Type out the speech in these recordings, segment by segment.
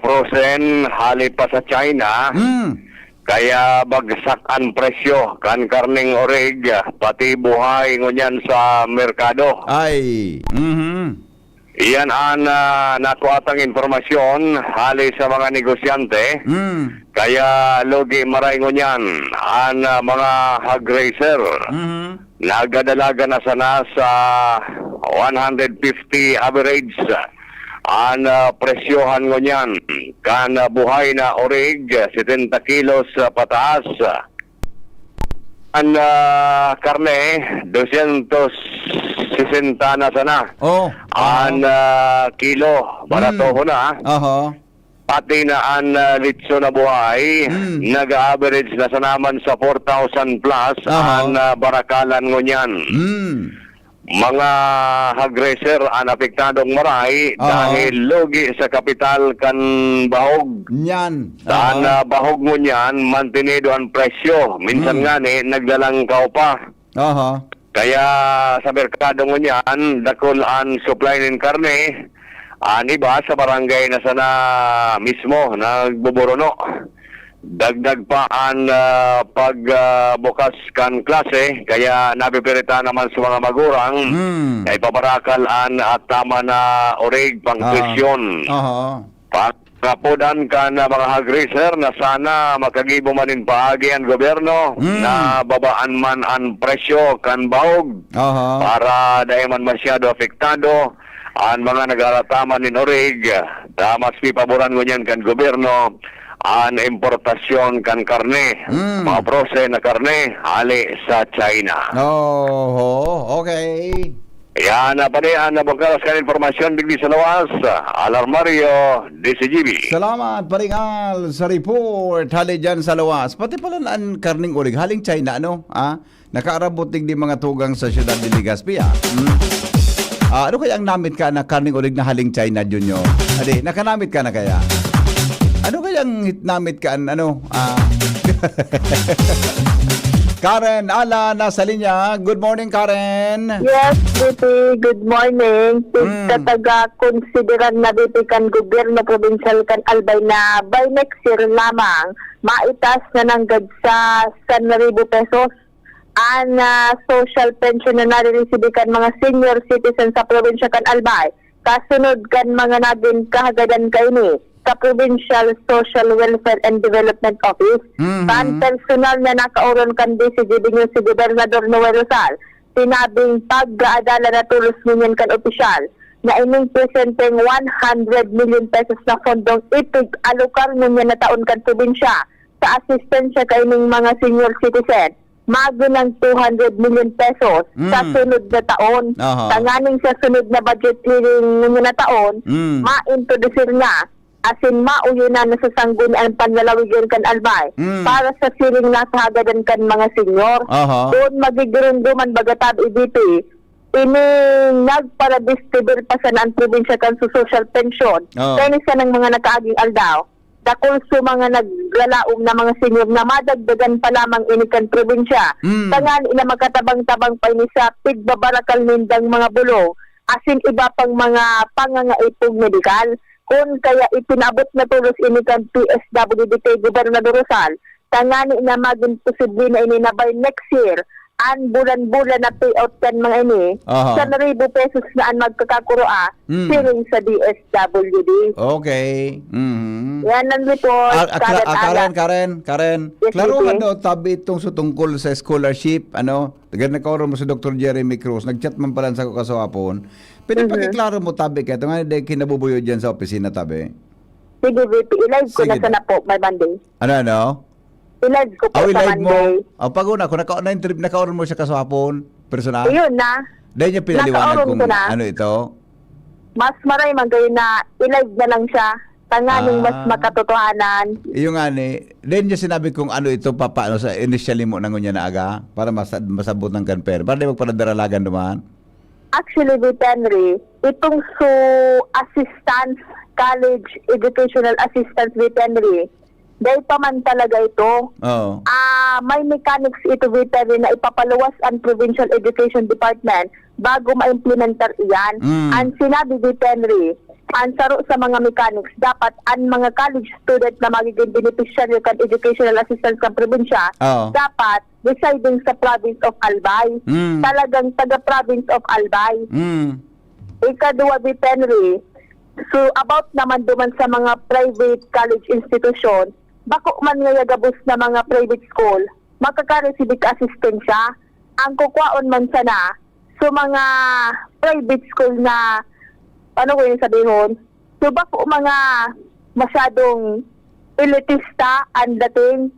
frozen hali pa sa China. Kaya bagsak ang presyo kan karning orig pati buhay ngunyan sa merkado. Ay. Iyan ang nakuatang informasyon hali sa mga negosyante. Kaya logi maray ngunyan ang mga hog raiser. Nagadalaga na sana sa 150 average ang presyohan ngunyan kan buhay na orig 70 kilos pataas. Ang karne 260 na sana. Ang kilo barato ko na. Pati na ang litso na buhay, nag-average na sa naman sa 4,000 plus ang barakalan ngunyan. Mga hog raiser ang apektadong maray dahil logi sa kapital kan bahog. Yan. Saan bahog ngunyan, mantinido ang presyo. Minsan nga nagdalang kaupa. Kaya sa merkado ngunyan, dakol ang supply ng karne. Iba sa barangay na sana mismo nagbuburono. Dagdag pa ang pagbukas kan klase, kaya nabipirita naman sa mga magurang ay pabarakal ang tama na orig pang presyon. Pagkapudan ka na mga hog raiser na sana makagibo manin paagi ang gobyerno na babaan man ang presyo kan bahog para dahil man masyado apektado ang mga nag-alataman ni orig. Damas pipaboran ngunyan kan gobyerno ang importasyon kan karne, mga prose na karne, hali sa China. Okay. Yan na pa na bangkalas kan informasyon bigli sa lawas. Alarmario, DCGB. Salamat, paringal sa report. Hali dyan sa lawas. Pati pala ang karning ulig, haling China, ano? Nakaarabutig di mga tugang sa siyudad de Legazpi, ano kaya ang namit ka na karning ulig na haling China, Junior? Adi, nakanamit ka na kaya? Ano kayang namit ka? Karen Ala, nasa linya. Good morning, Karen. Yes, BP. Good morning. Taga-consideran na BP kan gobyerno provincial kan Albay na by next year lamang maitas na nanggad sa 1,000 pesos ang social pension na nare-receive kan mga senior citizens sa probinsya kan Albay. Kasunod kan mga naging kahagadan kaini sa Provincial Social Welfare and Development Office. Kan personal na nakauron kan DCGB News si Gobernador Noel Rosal, sinabing pag-aadala na tulos ngunyan kan opisyal na ining presenteng 100 million pesos na fondong itig alukar ngunyan na taon kan probinsya sa asistensya kay ining mga senior citizen. Mago ng 200 million pesos sa sunod na taon. Tanganing sa sunod na budget hearing ngunyan na taon, ma-introduce na asin mauyunan na sa sanggunian panlalawigan kan Albay para sa siling nakahagadan kan mga senior. Doon magigirunduman bagatab IDP ining nagparadistribute pa sa naan probinsya kan sa social pension. Kaya sa ng mga nakaaging aldaw dakol sa mga naglalaom na mga senior na madagdagan pa lamang inikan probinsya. Tangan ina makatabang-tabang pa ini sa pigbabarakal nindang mga bulong asin iba pang mga pangangaipong medikal. Kung kaya ipinabot na tulos ini kan PSWD kay Gobernador Rosal, tangani na maging posible na ini na by next year, an bulan-bulan na payout kan mga ini, sa 1,000 pesos na an magkakakuroa, siring sa DSWD. Okay. Yan ang report. Karen. Yes, Klaro sige. tabi itong tungkol sa scholarship, nagkaroon mo si Dr. Jeremy Cruz, nagchat man pala sa kasawapon. Pero pakiklaro mo tabi kaya, nga hindi kinabubuyo dyan sa opisina tabi. Sige, VP, i-live ko Sige na sana po by Monday. Ano? I-live ko po sa I-live Monday. mo. Pag-una, kung nakaoran mo siya kasawapon, personal. Ayun na. Dahil niya pinaliwanag Nakaoran kung ko na. ano ito. Mas maray man kayo na i-live na lang siya. Tanganing mas makatotohanan. Yung then niya sinabi kung ano ito, paano sa initially mo nangon niya na aga, para masabot ng kanper. Para di magpanadaralagan naman. Actually, with Henry, itong assistance, college educational assistance with Henry, dahil pa man talaga ito. May mechanics ito with Henry na ipapaluwas ang Provincial Education Department bago ma-implementar iyan. Ang sinabi with Henry, ang saro sa mga mechanics, dapat ang mga college student na magiging beneficiary kan educational assistance sa probinsya, dapat residing sa province of Albay. Talagang taga-province of Albay. Ikadua, Henry, so about naman duman sa mga private college institution, bako man nga gabos na mga private school, makaka-receive ka asistensya. Ang kukwaon man sana, so mga private school na ano ko yung sabihin, so bako mga masyadong elitista ang dating,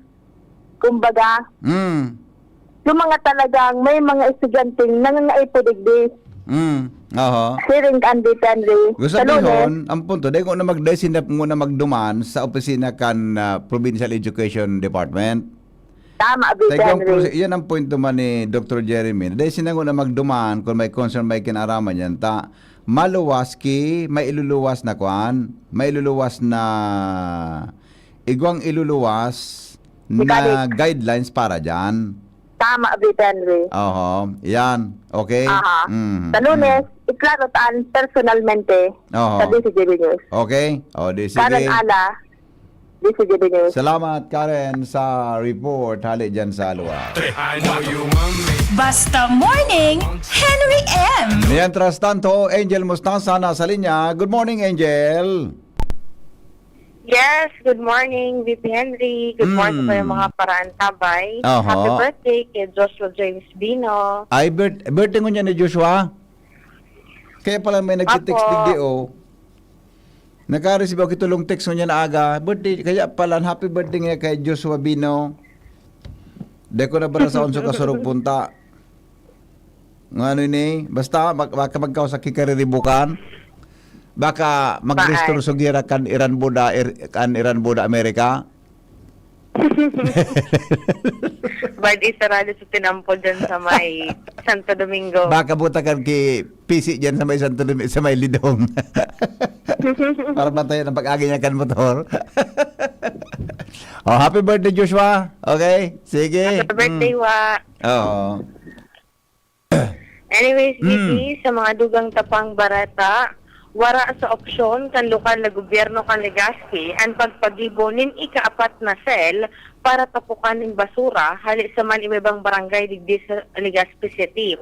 kumbaga, yung mga talagang may mga estudyanteng nangangaipodigdi. Siring Andy Henry. Gusto sabihin, ang punto, dahil ko na mag-desinap muna magduman sa opisina kan Provincial Education Department. Tama, Henry. Yan ang point naman ni Dr. Jeremy. Dahil sinango na magduman, kung may concern, may kinaraman yan, maluwas may iluluwas na kuan, may iluluwas na igwang iluluwas na guidelines para dyan. Tama, Henry. Yan. Okay? Sa Lunes, iklaro taan personalmente sa DCGB News. Okay? Sige. Karen Ala, DCGB News. Salamat, Karen, sa report. Hali dyan sa luwa. Basta Morning, Henry M. Mientras tanto, Angel Mostaza nasa linya. Good morning, Angel. Yes, good morning, VP Henry. Good morning po yung mga paraantabay. Happy birthday kay Joshua James Bino. Ay, birthday mo niya ni Joshua? Kaya pala may nag-text digdi naka-receive ako itulong text mo niya na aga. Birthday, kaya pala happy birthday nga kay Joshua Bino. Di ko na bara sa onso kasurog punta. Ano ni? Basta, baka magkaw sa kikariribukan. Baka mag-restore sugira kan Iran Buda Amerika. Bad isarado sa tinampo dyan sa may Santo Domingo. Baka buta kan ki PC dyan sa may Santo Domingo, sa may Lidong. Para bantayan ang pag-agi niya kan motor. Happy birthday, Joshua. Okay? Sige. Happy birthday, Wa. Anyways, VP, sa mga dugang tapang barata, wara sa opsyon kan lokal na gobyerno kan Legazpi ang pagpagibonin ikaapat na cell para tapukan ng basura hali sa man ibang barangay digdi sa Legazpi City.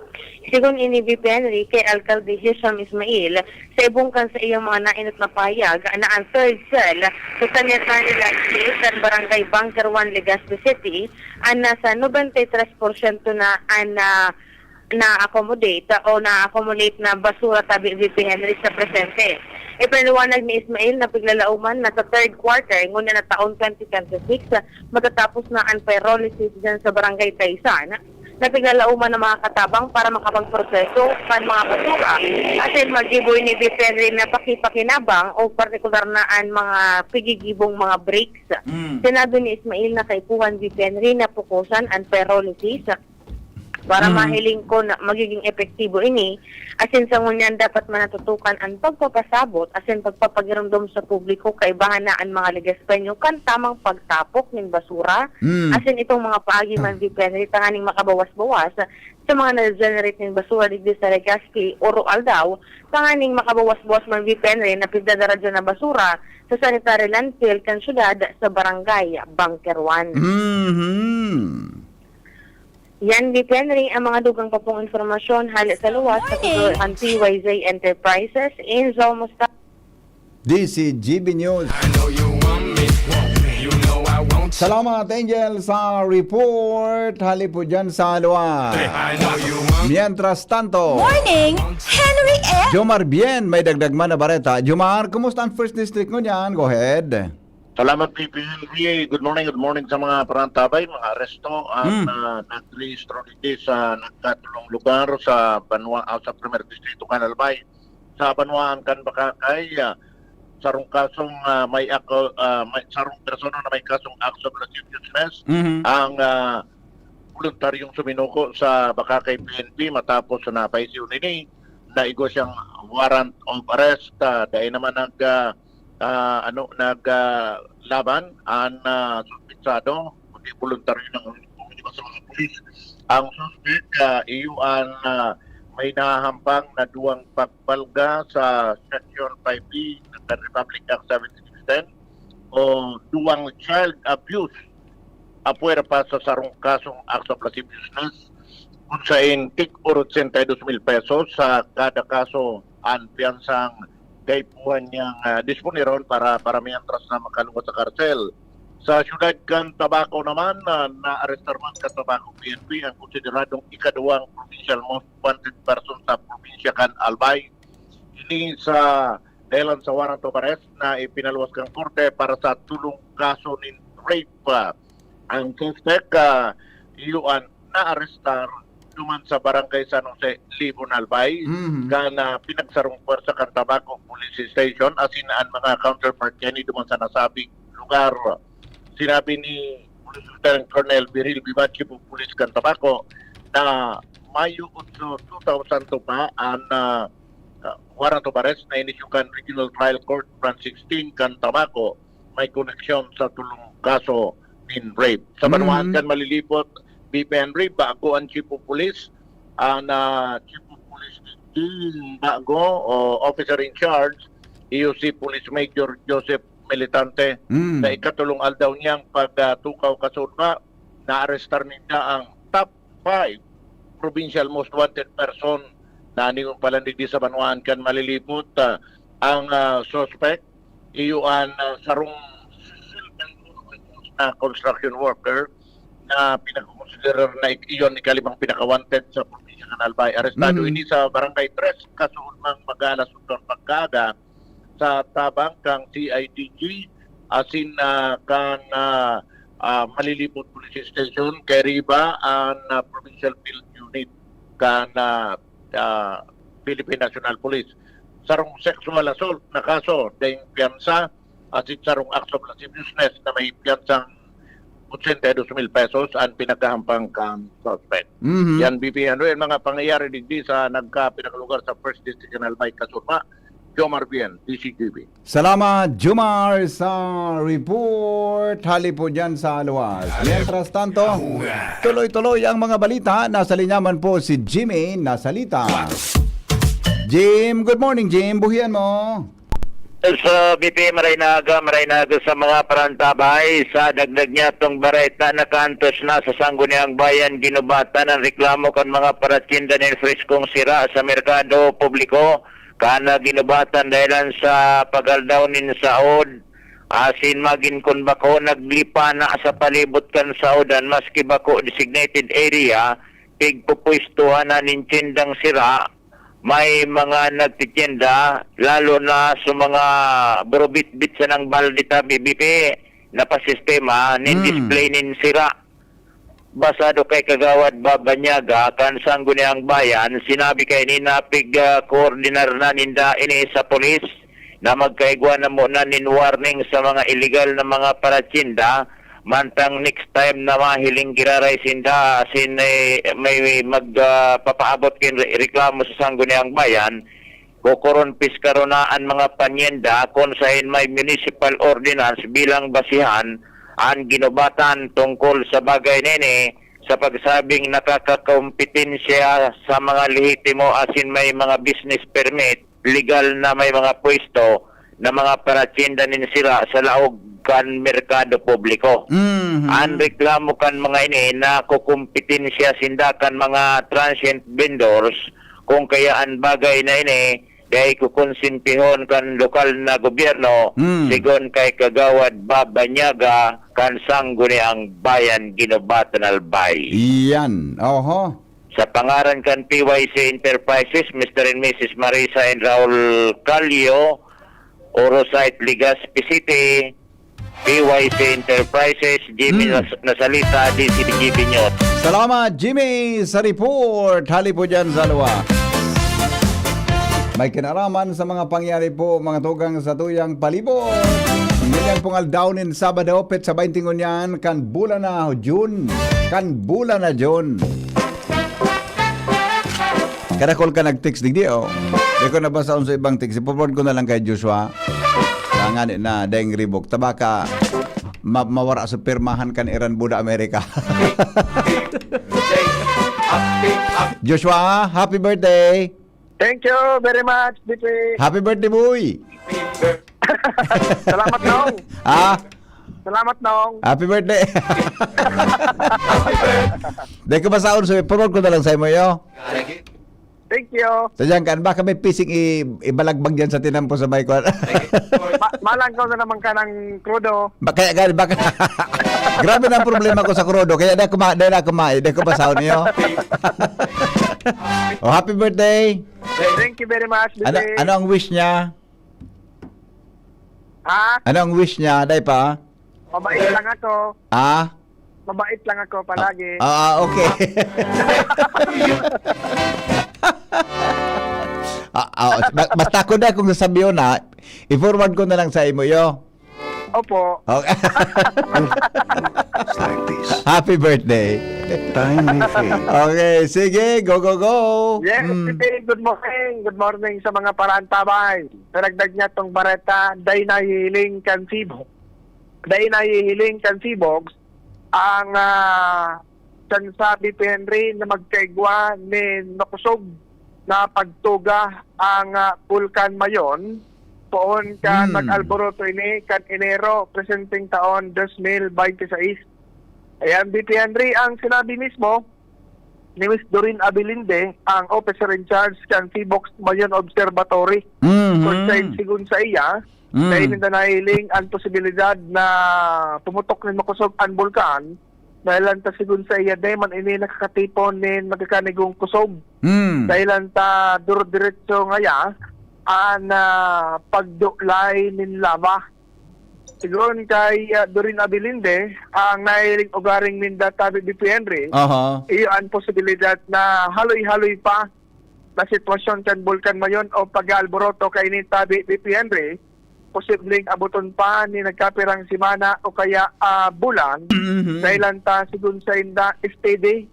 Sigon ini VP Henry kay Alcalde Hisham Ismail sa ibong kan sa iyang mga nainot na payag na ang third cell sa Tanyatan Legazpi sa barangay Bunker 1 Legazpi City ang nasa 93% na na-accommodate na basura tabi VP Henry sa presente. Ipinaliwanag ni Ismail na piglalauman na sa third quarter ngunit na taon 2026 matatapos na ang pyrolysis dyan sa barangay Taysan na piglalauman ng mga katabang para makapagproseso kan mga basura asin magiboy ni VP Henry na pakipakinabang o partikular na ang mga pigigibong mga breaks. Sinabi ni Ismail na kaipuhan VP Henry na pukusan ang pyrolysis para mahiling ko na magiging epektibo ini, asin sa ngunyan dapat manatutukan ang pagpapasabot, asin pagpapagiramdom sa publiko kaibahan na ang mga Legaspenyo kan tamang pagtapok ng basura, asin itong mga paagi man VP tanganing makabawas-bawas sa mga na-generate ng basura digdi sa Legazpi o Roal daw, tanganing makabawas-bawas man VP na pigdadaradyo na basura sa sanitary landfill kan syudad sa barangay Bunker 1. Yan, VP Henry, ang mga dugang pa pong informasyon halit sa luwas sa tuturuan PYZ Enterprises in Zalmosta. DCGB News. Salamat, Angel, sa report. Hali po dyan sa luwas. Mientras tanto, Morning, Henry M. Jomar Bien, may dagdag man na bareta. Jomar, kumusta ang first district mo dyan? Go ahead. Salamat, VP Henry. Good morning sa mga parantabay, mga aresto ang nag-rehistro dito sa nagkatulong lugar sa Banwa, sa Primer Distrito Canalbay. Sa Banwaan kan Bakakay, sarong kasong sarong persona na may kasong acts of lasciviousness ang voluntaryong suminuko sa Bakakay PNP matapos na napaisiw nini na igo siyang warrant of arrest dahil naman naglaban ang suspitsado kundi voluntaryo ng sa mga pulis ang suspect iyo ang may nahambang na duwang pagbalga sa Section 5B ng Republic Act 7610 o duwang child abuse apuera pa sa sarong kasong acts of lasciviousness kung sain tik 82,000 pesos sa kada kaso ang piyansang kaipuhan niyang disponiron para mientras na makalungo sa karsel. Sa siyudad kan Tabaco naman, na-arrestar man kan Tabaco PNP ang konsideradong ikaduwang provincial most wanted person sa probinsya kan Albay. Ini sa dahilan sa warrant of arrest na ipinaluwas kang korte para sa tulong kaso ni rape. Ang suspect, iyuan na-arrestar duman sa barangay San Jose, Libon, Albay, kana pinagsarong puwersa kan Tabaco Police Station asin ang mga counterpart niya duman sa nasabing lugar. Sinabi ni Police Lieutenant Colonel Biril Bibachi po Police kan Tabaco na Mayo 8, 2002 pa ang warrant of arrest na inisyukan Regional Trial Court Branch 16 kan Tabaco may koneksyon sa tulong kaso in rape. Sa Banuan kan malilipot BP Henry bago ang Chief of Police Chief of Police bago o Officer in Charge EOC Police Major Joseph Militante na ikatulong aldaw niyang pagtukaw kasunga na-arrestar niya ang top 5 provincial most wanted person na ningong palandigdi sa Banuan kan malilipot ang suspect iyuan sarong na construction worker na pinakakonsiderar na iyon ikalimang pinaka-wanted sa probinsya ng Albay. Arestado ini sa Barangay 3 kasuon mang Magalas Udon Pagkaga sa tabang kang CIDG asin kan malilipot police station kay Riba ang provincial field unit kan Philippine National Police. Sarong sexual assault na kaso dahil piyansa asin sarong acts of lasciviousness na may piyansang 82,000 pesos ang pinagahampang kang suspect. Yan BP ano yung mga pangyayari digdi sa pinakalugar sa First District ng Albay Kasurma. Jomar Bien, DCTV. Salamat, Jomar, sa report. Hali po dyan sa luwas. Mientras tanto, tuloy-tuloy ang mga balita. Nasa linyaman po si Jimmy Nasalita. Jim, good morning, Jim. Buhian mo. Sa BP Maraynaga sa mga parantabay sa dagdag niya itong bareta na kantos na sa Sangguniang Bayan ginubatan ang reklamo kan mga paratsinda ng friskong sira sa merkado publiko kana ginubatan dahilan sa pagaldaw nin saod asin magin kun bako naglipa na sa palibot kan saodan maski bako designated area pigpupuistuhan na nin tindang sira may mga nagtitinda lalo na sa mga burubit-bit sa ng baldita BBP na pasistema nin display nin sira. Basado kay Kagawad Babanyaga kan Sangguniang Bayan sinabi kay ni napig koordinar na ninda ini sa polis na magkaigwa na muna nin warning sa mga illegal na mga paratsinda mantang next time na mahiling giraray sinda asin may magpapaabot kin reklamo sa Sangguniang Bayan kukuron piskarunaan mga panyenda kung sahin may municipal ordinance bilang basihan ang ginubatan tungkol sa bagay nini sa pagsabing nakakakompetensya sa mga lehitimo asin may mga business permit legal na may mga pwesto na mga paratsinda nin sila sa laog kan merkado publiko. Ang reklamo kan mga ini na kukumpetensya sindakan mga transient vendors kung kaya ang bagay na ini dahil kukonsintihon kan lokal na gobyerno sigon kay Kagawad Babanyaga kan Sangguniang Bayan Ginubatan Albay. Iyan, oho. Sa pangaran kan PYC Enterprises, Mr. and Mrs. Marisa and Raul Calio, Orosite Legazpi City, PYC Enterprises, Jimmy Nasalita, DCTV News. Salamat, Jimmy, sa report. Hali po dyan sa luwa. May kinaraman sa mga pangyari po, mga tugang sa tuyang palibot. Ganyan pong aldawnin Sabado, pet sa 20 ngunyan, kan bulan na June. Kan bulan na June. Kadakol ka nag-text digdi, oh. Di ko nabasa sa ibang text. Ipoprod ko na lang kay Joshua. Langan na, Deng Ribok. Tabaka, mawara sa pirmahan kan Iran Buda Amerika. Joshua, happy birthday. Thank you very much, BP. Happy birthday, boy. Salamat, Nong. Salamat, Nong. Happy birthday. Dahil ko basaon, so ipurol ko na lang sa imo yo. Thank you. Sadyang kan, baka may pising ibalagbag dyan sa tinampo sa bike ko. Malang ko na naman ka ng krudo. Kaya gani, baka... Grabe na ang problema ko sa krudo, kaya dahil ko basaon niyo. Oh, happy birthday. Thank you very much, BP. Ano ang wish niya? Ano ang wish niya? Dahil pa? Mabait lang ako. Mabait lang ako palagi. Okay. Basta ko na kung sasabihin na, i-forward ko na lang sa imo yo. Opo. Okay. Happy birthday. Okay, sige, go. Yes, BP, good morning. Good morning sa mga parantabay. Naragdag niya tong bareta, day na hihiling kansibog. Day na hihiling kansibog ang sa BP Henry na magkaigwa ni nakusog na pagtuga ang Vulcan Mayon poon ka nag-alboroto ini kan Enero presenting taon 2026. Ayan, BP Henry, ang sinabi mismo ni Miss Doreen Abilinde, ang officer in charge kan Sibox Mayon Observatory. Kung sigun sa iya, dahil na nahiling ang posibilidad na pumutok ni makusog ang bulkan, dahil ta sigun sa iya, dahil man ini nakakatipon ni magkakanigong kusog. Dahil ta duro-diretso ngaya, ang pagduklay nin lava. Sigon kay Doreen Abilinde, ang nahiling ugaring ninda tabi BP Henry, iyo ang posibilidad na haloy-haloy pa na sitwasyon kan Vulcan Mayon o pag-alboroto kay ni tabi BP Henry, posibleng abuton pa ni nagkapirang simana o kaya bulan, dahil ta sigun sa inda steady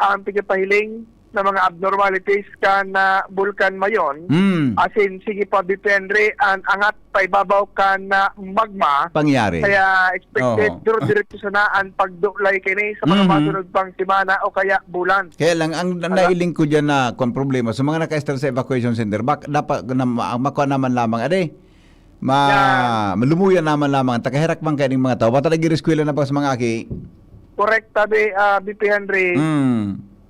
ang pigapahiling na mga abnormalities kan na Vulcan Mayon. Asin sige pa BP Henry ang angat pa ibabaw kan na magma Pangyari. kaya expected diretso sana ang pagduklay kini sa mga masunod pang simana o kaya bulan. Kaya lang, ang nailing ko dyan na kung problema, sa mga naka-start sa evacuation center, dapat makuha naman lamang, malumuyan naman lamang, takahirak man kayo ng mga tao, bata nag-iriskwela na pa sa mga aki. Correct, tabi BP Henry.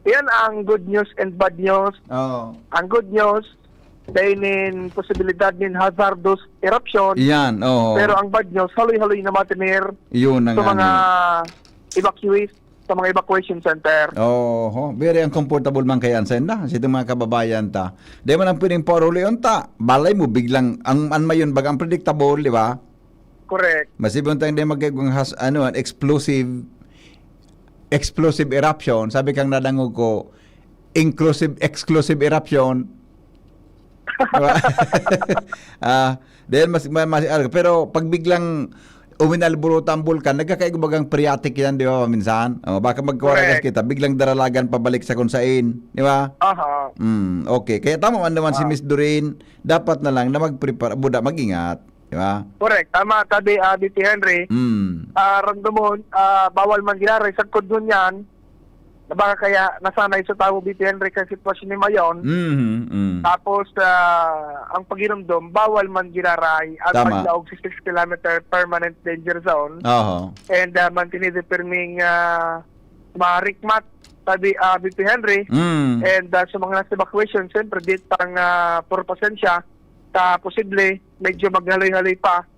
Yan ang good news and bad news. Ang good news, dahil nin posibilidad nin hazardous eruption. Yan, Pero ang bad news, haloy-haloy na matinir yun ang sa mga evacuees, sa mga evacuation center. Very uncomfortable man kayan sa inda. Sa itong mga kababayan ta. Di man ang pwedeng paruli ta. Balay mo biglang, ang mayon bag, ang predictable, di ba? Correct. Masibon tayong di magkagong explosive eruption. Sabi kang nadangog ko, exclusive eruption. Pero pag biglang uminalburuta ang bulkan, nagkakaibagang phreatic yan, di ba, minsan? Baka magkawaragas kita, biglang daralagan pabalik sa kunsain, di ba? Okay. Kaya tama man naman si Miss Doreen, dapat na lang na mag-prepare, mag-ingat, di ba? Correct. Tama, tabi, BP Henry. Random bawal man ginaray sa kudyon yan, na baka kaya nasanay sa tao BP Henry kasi sitwasyon ni Mayon. Tapos, ang paginumdum, bawal man ginaray at maglaog 6 km permanent danger zone. And mantinidipirming marikmat tabi BP Henry. And sa mga nasa evacuation, siyempre, ditang purpasensya, posible, medyo maghaloy-haloy pa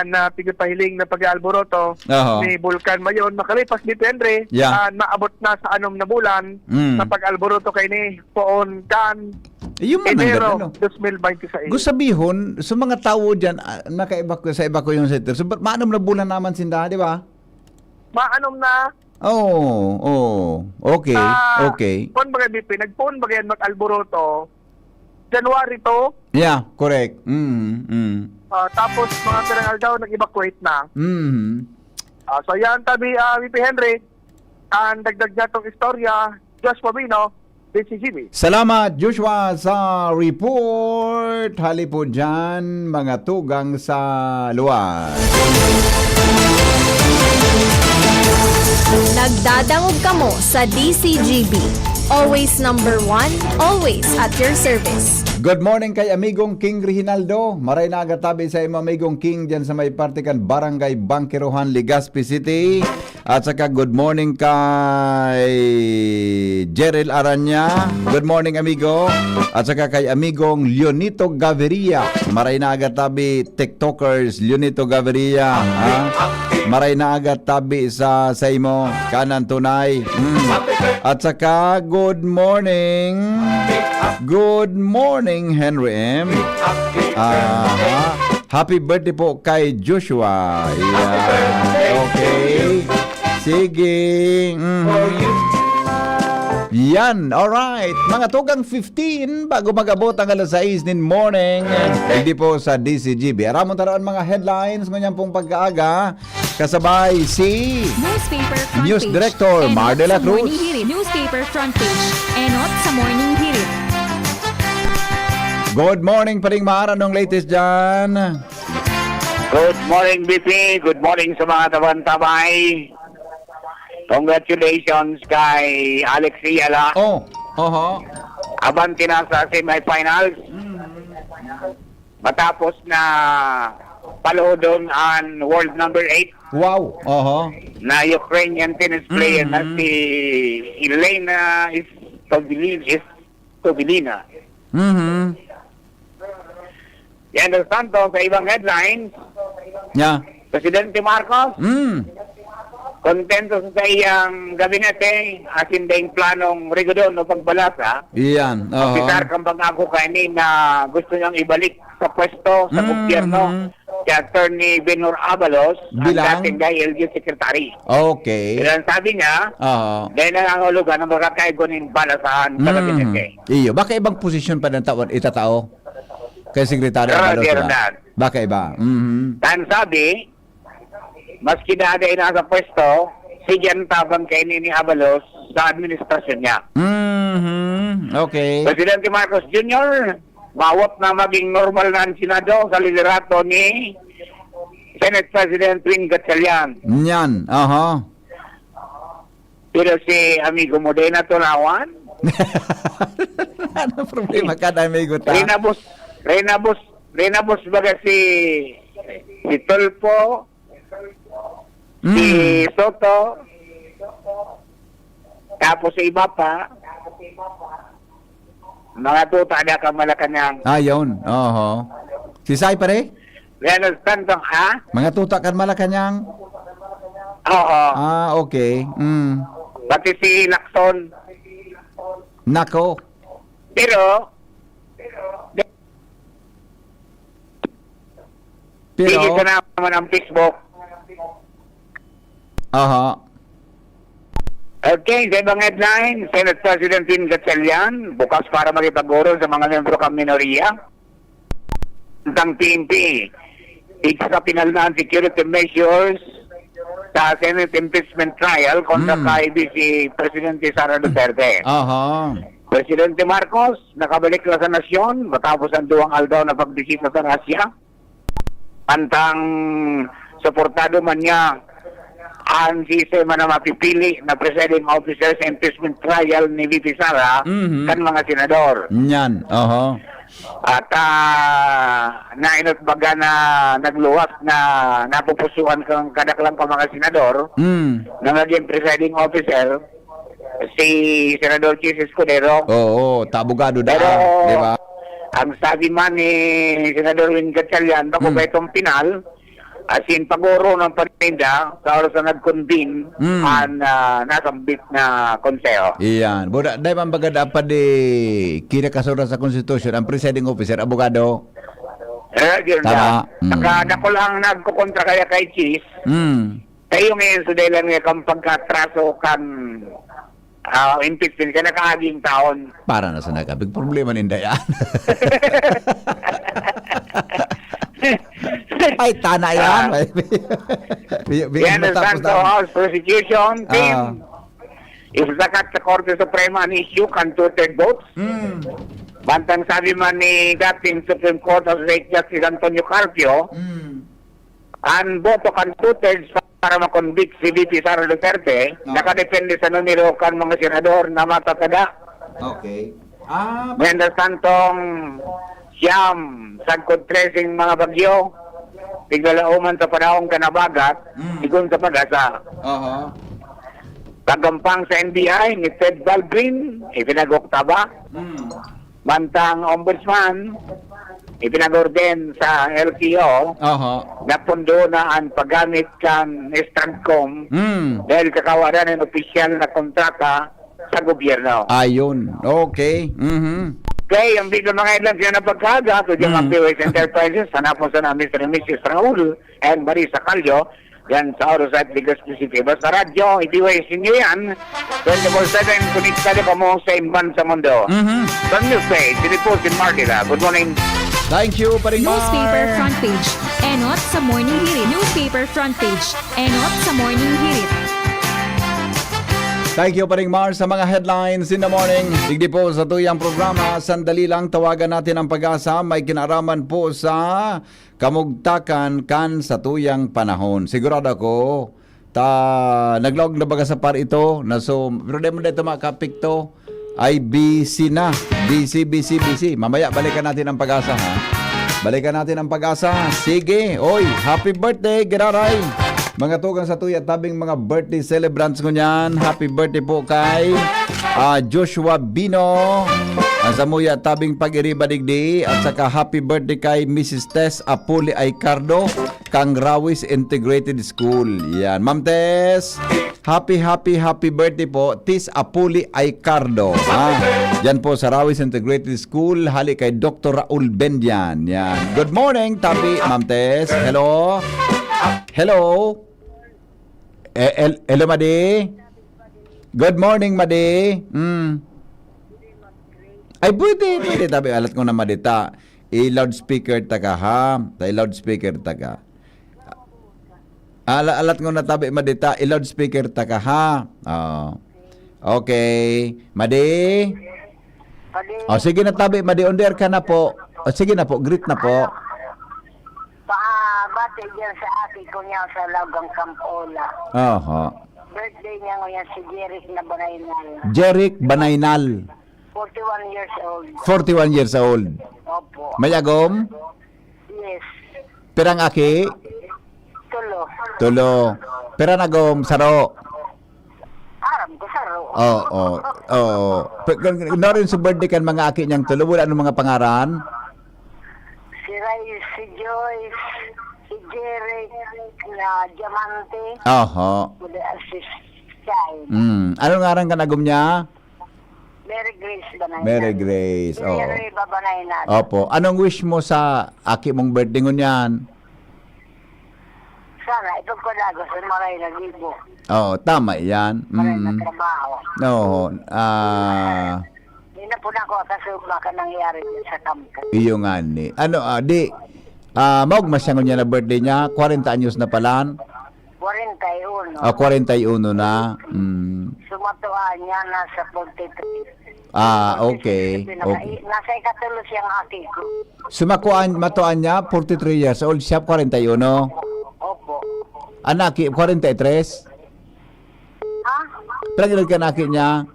na pigapahiling na pag-alboroto ni Vulcan Mayon. Makalipas BP Henry, maabot na sa 6 na bulan na pag-alboroto kay ni poon kan Enero 2026. Gusto sabihin, sa mga tao dyan, sa evacuation center, so, maanom na bulan naman sinda, di ba? Maanom na. Okay. Pon bagay BP, nagpon bagay mag-alboroto, January to. Yeah, correct. Tapos mga Serengal daw nag-evacuate na. So yan tabi BP Henry, ang dagdag niya itong istorya, Josh Pabino, DCGB. Salamat Joshua sa report. Hali po dyan mga tugang sa luar. Nagdadangog kamo sa DCGB. Always number one, always at your service. Good morning kay amigong King Reginaldo. Maray na agatabi sa imo amigong King dyan sa may partikan Barangay Bangkirohan, Legazpi City. At saka good morning kay Jerel Aranya. Good morning amigo. At saka kay amigong Leonito Gaviria. Maray na agatabi TikTokers Leonito Gaviria. Ha? Maray na agatabi sa imo kanan tunay. At saka good morning. Good morning, Henry M. Happy birthday po kay Joshua. Yeah. Okay. Sige. Yan, alright. Mga tugang 15 bago mag-abot ang alas 6 din morning. Hindi po sa DCGB. Aramon taraan mga headlines ngunyan pong pagkaaga. Kasabay si Newspaper front News page. Director Mar de la Enot sa Morning Cruz. Hirit. Newspaper front page. Enot sa Morning Hirit. Good morning pa rin Mar. Anong latest dyan? Good morning, BP. Good morning sa mga tabang-tabay. Congratulations kay Alex Ayala. Oh, Abanti na sa semifinals. Matapos na paluhod ang world number 8 wow. na Ukrainian tennis player na si Elena Stovilina. Yan ang santo sa ibang headlines. Yeah. Presidente Marcos, kontento sa iyang gabinete asin ding planong rigodon o pagbalasa. Iyan. Pisar kang pangako kani na gusto niyang ibalik sa pwesto sa gobyerno si Attorney Benur Abalos Bilang? ang dating LG Secretary. Okay. Kaya sabi niya, dahil nangangulugan ng makakaigonin balasahan sa gabinete. Iyo, baka ibang posisyon pa ng taon itatao kay Secretary Abalos. Baka iba. Tan sabi, maski daday nasa pwesto, sigyan tabang kay ni Abalos sa administrasyon niya. Okay. Presidente Marcos Jr., mawat na maging normal na ang Senado sa liderato ni Senate President Win Gatchalian. Yan. Pero si amigo mo din na tunawan, ano problema ka na amigo ta? Renabos baga si Tulfo, si Soto, tapos sa iba pa, mga tuta na Malacanang. Ayun. Si Sai pare? Leonard Tantong, Mga tuta kan Malacanang? Oo. Okay. Pati si Lacson. Nako. Pero, sige ka naman ang Facebook. Okay, sa ibang headline, Senate President Win Gatchalian, bukas para makipag-uro sa mga membro kang minoriya. Ang PNP, sa pinalnaan security measures sa Senate impeachment trial kontra kay Vice Presidente Sara Duterte. Presidente Marcos, nakabalik na sa nasyon matapos ang 2 aldaw na pagbisita sa Russia. Antang suportado man niya ang sistema na mapipili na presiding officer sa impeachment trial ni VP Sara kan mga senador. Yan. At nainot baga na nagluwas na napupusuan kang kadaklang ka mga senador na naging presiding officer si Senador Chis Escudero. Oo, tabugado da. Pero Di ba? ang sabi man ni Senador Win Gatchalian, bako ba itong pinal, asin paguro ng paninda sa oras na nag-convene ang nasambit na konseho. Iyan. Buda, dahil man baga dapat kinakasura sa konstitusyon ang presiding officer, abogado. Yun Tama. na. Nakadako lang nagkukontra kaya kay Chis. Tayo ngayon sa dahil lang kang pagkatraso kang impeachment ka na kaaging taon. Para na sa nagabig problema ni Dayan. Ay, tana yan. Yan ang Santo House Prosecution Team. Isasakat sa Korte Suprema ang issue kan 2/3 votes. Bantang sabi man ni dating Supreme Court of State Justice Antonio Carpio, ang boto kan 2/3 para makonvict si VP Sara Duterte, nakadepende sa numero kan mga senador na matataga. Okay. May understandong siyam sagkod tracing mga bagyo. Tiglalauman sa panahong kanabagat, sigun sa pag-asa. Kagampang sa NBI ni Ted Balgrin, ipinag-oktaba. Mantang ombudsman, ipinag-orden sa LTO na pundo na ang paggamit kan Stratcom dahil kakawalan ng opisyal na kontrata sa gobyerno. Ayun. Okay. Okay, ang bigla mga ilan siya na pagkaga to yung POS Enterprises, sana po sa namin Mr. and Mrs. Raul and Marisa Calio, yan sa Orosite Ligas City. Basta radyo, itiway sinyo yan, 24/7, connectado ka mo sa imban sa mundo. From Newsday, sinipos in Martira. Good morning. Thank you, Paring Mar. Newspaper front page. Enot sa morning hirit. Newspaper front page. Enot sa morning hirit. Thank you, Paring Mar, sa mga headlines in the morning. Digdi po sa tuyang programa. Sandali lang, tawagan natin ang pag-asa. May kinaraman po sa kamugtakan kan sa tuyang panahon. Sigurado ako, naglog na baga sa par ito. Pero di mo dito makapik to. Ay BC na. BC. Mamaya, balikan natin ang pag-asa, ha? Balikan natin ang pag-asa. Sige. Oy, happy birthday, Giraray. Mga tugang sa tuya, tabing mga birthday celebrants ko niyan. Happy birthday po kay Joshua Bino. Sa muya, tabing pag-iriba digdi. At saka happy birthday kay Mrs. Tess Apuli Aicardo, Kang Rawis Integrated School. Yan. Ma'am Tess, happy birthday po. Tis Apuli Aicardo. Yan po sa Rawis Integrated School. Hali kay Dr. Raul Bendian. Yan. Good morning, tabi, Ma'am Tess. Hello. Hello. Hello, Madi. Good morning, Madi. Ay, pwede. Tabi, alat ko na, Madi. I-loudspeaker ta ka, ha? I-loudspeaker ta ka. Alat ko na, tabi, Madi. I-loudspeaker ta ka, ha? Okay. Madi. Sige na, tabi, Madi. Under ka na po. Sige na po. Greet na po. Bati dyan sa ati ko niya sa Lagang Campola. Birthday niya ngayon si Jeric na Banaynal. Jeric Banaynal. 41 years old. 41 years old. Opo. Mayagom? Yes. Pirang aki? Tulo. Pira nagom saro? Aram ko saro. Oo. Narin sa birthday kan mga aki niyang tulo. Wala anong mga pangaran? Si Ray, si Joyce, si Jeric na Diamante. Si Shine. Anong ngaran ka nagom niya? Mary Grace Banaynal. Mary Grace. Mary Banaynal. Opo. Anong wish mo sa aki mong birthday ngunyan? Sana ito ko dago sa maray na libo. Tama yan. Maray na trabaho. Hindi na po na ako kasuma ka nangyari sa kamkan. Iyo nga ni. Maug masyangon niya na birthday niya. 40 anyos na palan. 41. 41 na. Sumatuan niya nasa 43. Okay. Nasa ikatulo siyang ati ko. Matuan niya, 43 years old. Siya, 41. Opo. Anaki, 43? Ha? Pagkakilad ka naki niya?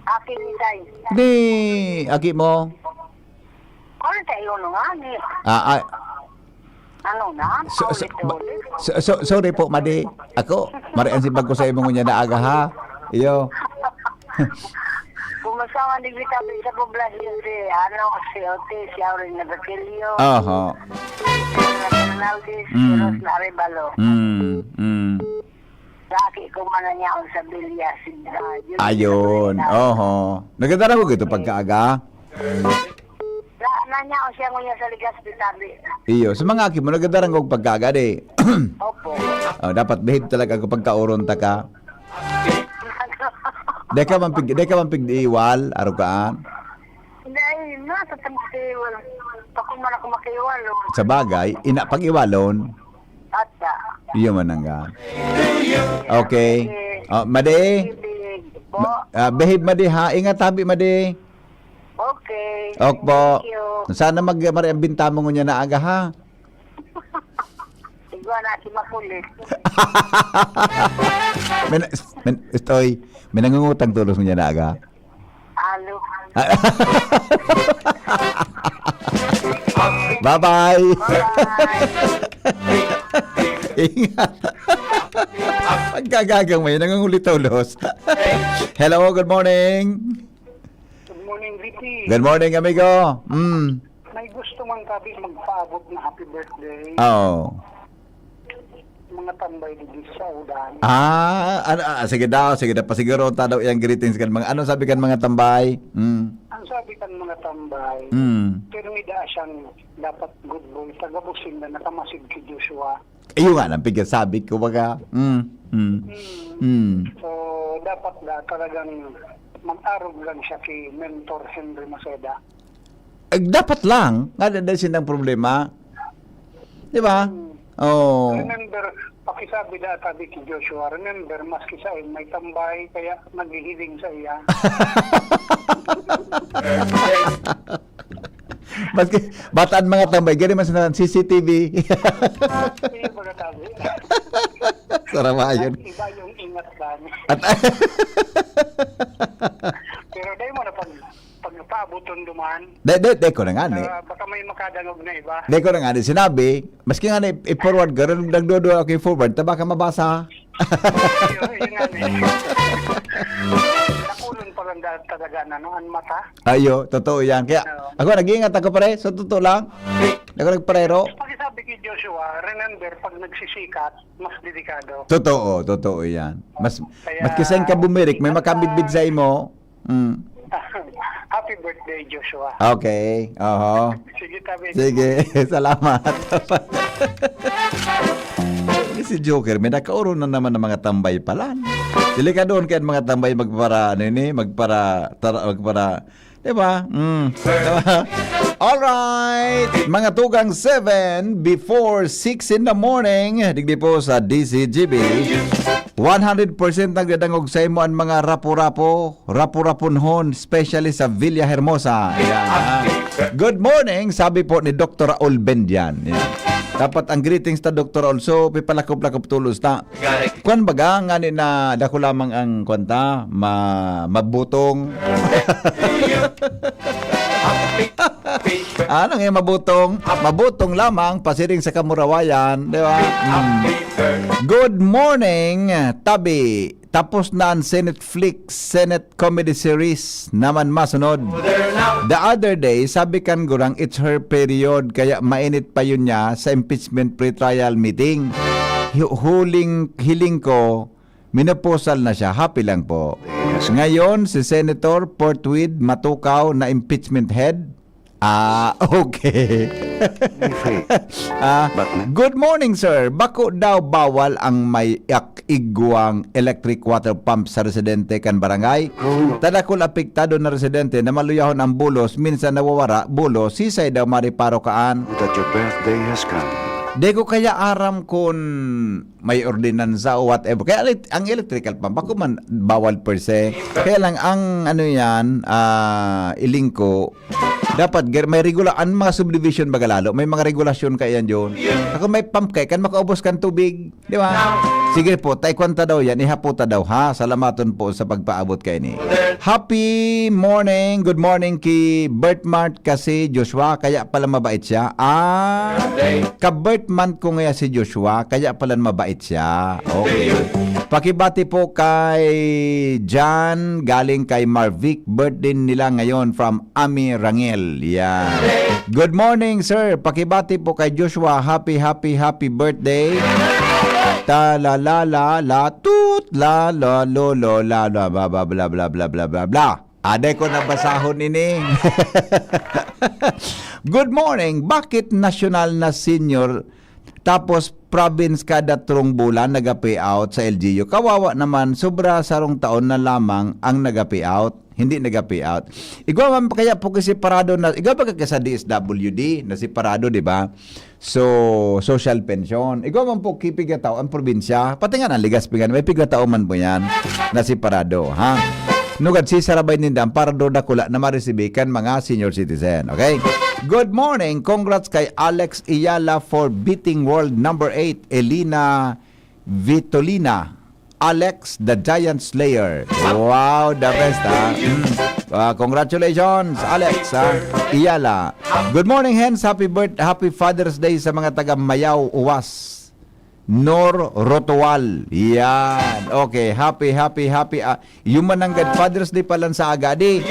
Aki ni Day. Di, aki mo? 41 nga ni. Ano na? Sorry po, Madi. Ako, marian si bag ko sa imong niya na aga, ha? Iyo. Kumasawa ni Vitamin sa poblasyon si Otis, si Aurin Nagakilyo. Ronaldis, si Ros Naribalo. Laki ko man niya ako sa Bilya. Ayun, Naganda ko gito pagkaaga? Nanya ako siya ngunya sa Ligas Pitabi. Iyo, sa mga aki mo, naganda ko pagkaaga, di. Opo. Dapat behave talaga ako pagkauron ta ka. Deka man pigdiiwal, arukaan. Hindi, natatamasiwal. Ako man ako makiwal. Sa bagay, pag-iwalon. Ata. Iyo man nga. Okay. Madi. Behave, Madi, ha? Ingat, tabi, Madi. Okay. Okpo. Thank you. Sana mag-mariambinta mo niya na aga, ha? Wala si makulit. May nangungutang tulos niya na aga. Alo. Bye-bye. Ingat. Pagkagagang may nangungulit tulos. Hello, good morning. Good morning, Vicky. Good morning, amigo. May gusto mang kabi magpaabot na happy birthday. Oh. Mga tambay di sa udan. Sige daw, pasiguro ta daw yung greetings kan mga ano sabi kan mga tambay. Ang sabi kan mga tambay, pero ida siyang dapat good boy, tagabusin na nakamasid kay Joshua. Iyo nga nang sabi ko baga. So, dapat na talagang mag-arog lang siya kay Mentor Henry Maceda. Dapat lang, nga dahil sinang problema. Di ba? Oh. Remember, pakisabi na tabi kay Joshua, remember, maski sa may tambay, kaya naghihiling sa iya. Maski, bataan mga tambay, gani man sa CCTV. Kaya ba tabi? Sarama yun. Iba yung ingat ba niya. Pero dahil mo na pag napaabuton duman, De ko na nga ni. baka may makadangog na iba. De ko na nga ni sinabi, maski nga ni i-forward ka, rin nagdodo ako i-forward, taba ka mabasa. Yun nga ni. Nakulon pa lang talaga na noon mata. Ayo, totoo yan. Kaya ako nag-iingat ako pare, so totoo lang. Ako nagparero. Pakisabi kay Joshua, remember, pag nagsisikat, mas dedikado. Totoo yan. Maski saan ka bumirik, may makabidbid sa imo. Happy birthday, Joshua. Okay. Oho. Sige, tabi. Sige, salamat. Si Joker, may nakauro na naman ng mga tambay pala. Dili ka doon kaya mga tambay magpara, diba? Diba? Alright! Mga tugang 7 before 6 in the morning, digdi po sa DCGB. 100% nagdadangog sa imo ang mga rapo-rapunhon, especially sa Villahermosa. Ayan. Good morning, sabi po ni Dr. Raul Bendian. Dapat ang greetings ta Dr. Also pipalakop-lakop tulos ta. Kuan baga nga ni na dako lamang ang kwanta mabutong. Ano nga mabutong? Mabutong lamang pasiring sa kamurawayan, di ba? Good morning, Tabi. Tapos na ang Senate comedy series naman masunod. The other day, sabi kan gurang it's her period, kaya mainit pa yun niya sa impeachment pre-trial meeting. Hiling ko, minoposal na siya. Happy lang po. Ngayon, si Senator Portweed Matukaw na impeachment head. Okay. Good morning, sir. Bako daw bawal ang may igwang electric water pump sa residente kan barangay. Tadakol apektado na residente na maluyahon ang bulos, minsan nawawara bulos, sisay daw mariparo kaan. That your birthday has come. Di ko kaya aram kung may ordinansa o whatever. Kaya ang electrical pump, bako man bawal per se. Kaya lang ang ano yan, ilingko, dapat may regulaan mga subdivision bagalalo. May mga regulasyon kaya yan yun. Ako may pump kay kan makaubos kan tubig. Di ba? Sige po, taikwanta daw yan. Ihaputa daw ha. Salamaton po sa pagpaabot kay ni. Happy morning. Good morning kay Bertmart kasi Joshua. Kaya pala mabait siya. Ka-Bertmart ko nga si Joshua. Kaya pala mabait siya. Okay. Pakibati po kay John. Galing kay Marvic. Birthday nila ngayon from Ami Rangel. Yeah. Good morning, sir. Pakibati po kay Joshua. Happy birthday. Ta la la la la tut la la lo lo la la bla bla bla bla bla bla bla bla. Ade ko na basahon ini. Good morning. Bakit national na senior tapos province kada trung bulan naga-payout sa LGU? Kawawa naman, sobra sarong taon na lamang ang naga-payout. Hindi naga-payout. Igwa man kaya po kasi parado na, igwa ba ka sa DSWD na si parado, di ba? So, social pension. Igwa man po kipigataw ang probinsya. Pati nga ang ligas pigan, may pigataw man po yan na si parado, ha? Nugad si sarabay nindang parado dakula na maresibikan mga senior citizen. Okay? Good morning. Congrats kay Alex Iyala for beating world number 8, Elina Vitolina. Alex, the Giant Slayer. Wow, the best, ha? Congratulations, Alex, Iyala. Good morning, hens. Happy Father's Day sa mga taga Mayaw, Uwas. Nor Rotual. Yan. Okay, happy. Yung mananggad Father's Day pala sa agadi.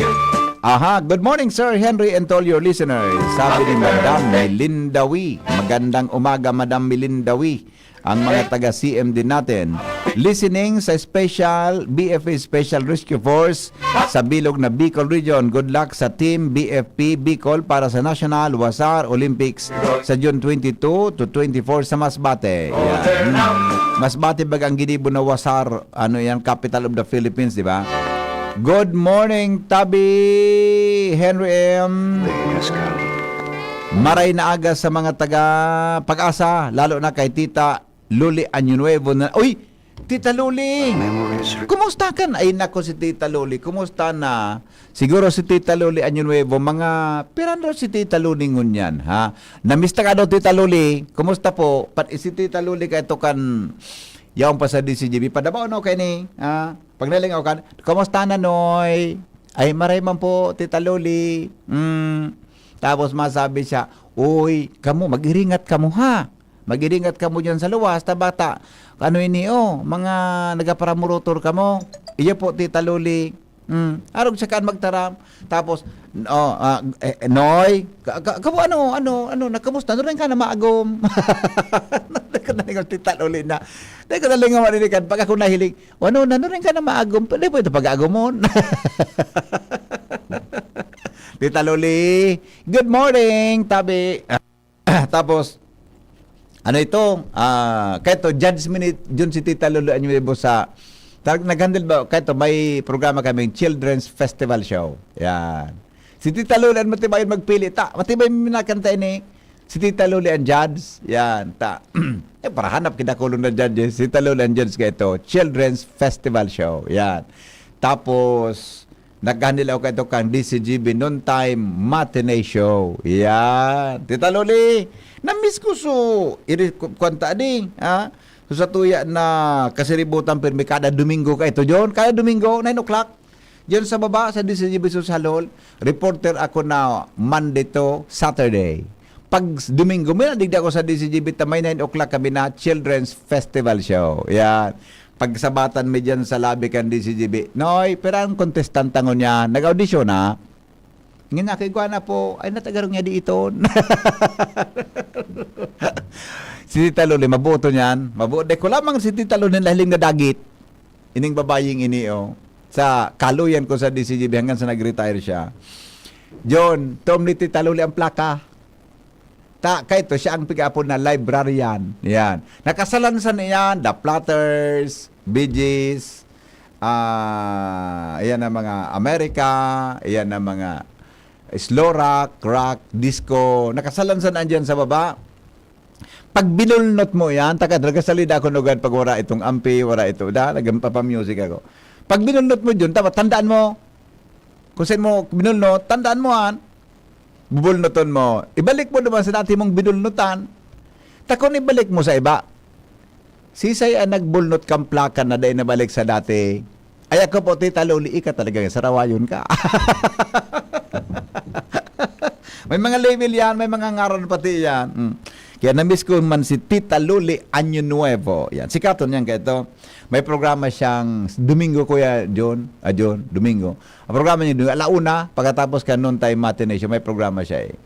Aha, good morning Sir Henry and all your listeners. Sabi ni Madam Melindawi. Magandang umaga Madam Melindawi. Ang mga taga CM din natin. Listening sa special BFP Special Rescue Force sa bilog na Bicol Region. Good luck sa team BFP Bicol para sa National Wasar Olympics sa June 22 to 24 sa Masbate. Yan. Masbate bag ang ginibo na Wasar, ano yan, capital of the Philippines, di ba? Good morning, Tabi Henry M. Maray na aga sa mga taga Pag-asa, lalo na kay Tita Luli Anyunuevo na, uy, Tita Luli, kumusta ka na? Ay nako si Tita Luli, kumusta na? Siguro si Tita Luli Anyunuevo, mga pirano si Tita Luli ngunyan, ha? Namista ka daw Tita Luli, kumusta po? Si Tita Luli ka ito kan, yaong pa sa DCGB, padabaw no kay ni, ha? Pag nalingaw ka, kumusta na Noy? Ay maray man po Tita Luli. Tapos masabi siya, uy, kamu, mag-iringat kamu ha. Mag-iringat ka mo dyan sa luwas, tabata. Ano ini mga nagaparamurotor ka mo. Iya po, Tita Luli. Arog siya kaan magtaram. Tapos, Noy, kamu nakamusta? Ano rin ka na maagom? Nagkanalingaw, Tita Luli na. Nagkanalingaw, maninikan. Pag ako nahiling, ano rin ka na maagom? Pwede po ito pag-agomon. Tita Luli, good morning, Tabi. Tapos, ano ito? Kahit to, Judge Minute, dun si Tita Lulu Anyuevo sa, nag-handle ba, kahit to, may programa kaming Children's Festival Show. Yan. Si Tita Lulu, matibay magpili. Matibay minakanta ni si Tita Lulu ang judge. Yan. Para hanap kinakulong na judges. Si Tita Lulu ang judge ka ito. Children's Festival Show. Yan. Tapos, nag-handle ako ito kang DCGB noon time matinee show. Yan. Tita Luli, na-miss ko kwanta din. So sa tuya na kasiributan pirmi kada Domingo ka ito, John. Kada Domingo, 9 o'clock. Diyan sa baba, sa DCGB Social Hall, reporter ako na Monday to Saturday. Pag Domingo, may nadigda ako sa DCGB, tamay 9 o'clock kami na Children's Festival Show. Yan. Pagsabatan may dyan sa labi kan DCGB. Noy, pero ang contestant tangon niya, nag-audition na. Ngayon nakigwa na po, ay natagarong niya di ito. Si Tita Luli, mabuto niyan. Mabuto. Ko lamang si Tita Luli lahiling na dagit. Ining babaying ini, sa kaluyan ko sa DCGB hanggang sa nag-retire siya. John, tom ni Tita Luli ang plaka. Kahit to, siya ang pig-apon na librarian. Yan. Nakasalansan niyan, The Platters, Bee Gees, ayan ang mga America, ayan ang mga slow rock, disco. Nakasalansan andyan sa baba. Pag binulnot mo yan, nagasalida ako nugad pag wala itong ampi, wala ito. Nagpapamusic ako. Pag binulnot mo dyan, tandaan mo. Kung saan mo binulnot, tandaan mo yan. Bubulnuton mo. Ibalik mo naman sa dati mong binulnutan. Takon ibalik mo sa iba. Sisay ang nagbulnot kang plaka na dahil nabalik sa dati. Ay ako po, Tita Luli, ka talaga. Sarawayon ka. May mga label yan, may mga ngaran pati yan. Kaya na-miss ko man si Tita Luli Anyunuevo. Yan. Sikaton yan kaya ito. May programa siyang Domingo, Kuya John. Domingo. Ang programa niya, alauna, pagkatapos ka noon time matinee show, may programa siya eh.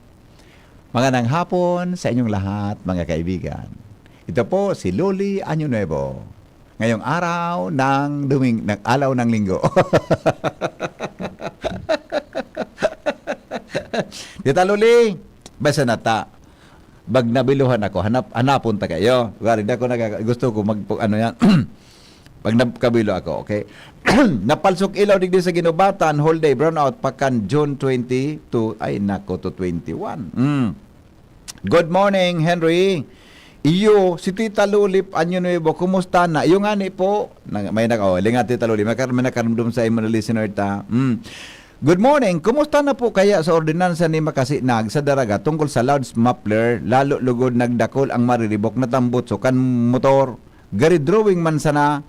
Magandang hapon sa inyong lahat, mga kaibigan. Ito po si Luli Anyunuevo. Ngayong araw ng alaw ng linggo. Tita Luli, basta nata. Bag nabiluhan ako, hanapon ta kayo. Gusto ko pag nagkabilo ako, okay? Napalsok ilaw digdi sa ginubatan, whole day brownout pakan June 20 to 21. Good morning, Henry. Iyo, si Tita Lulip Anyunuevo, kumusta na? Iyo nga ni po, linga Tita Lulip, may nakaramdum sa imo na listener ta. Good morning. Kumusta na po kaya sa ordinansa ni Makasinag sa Daraga tungkol sa loud muffler, lalo lugod nagdakol ang mariribok na tambutso kan motor? Gari drawing man sana.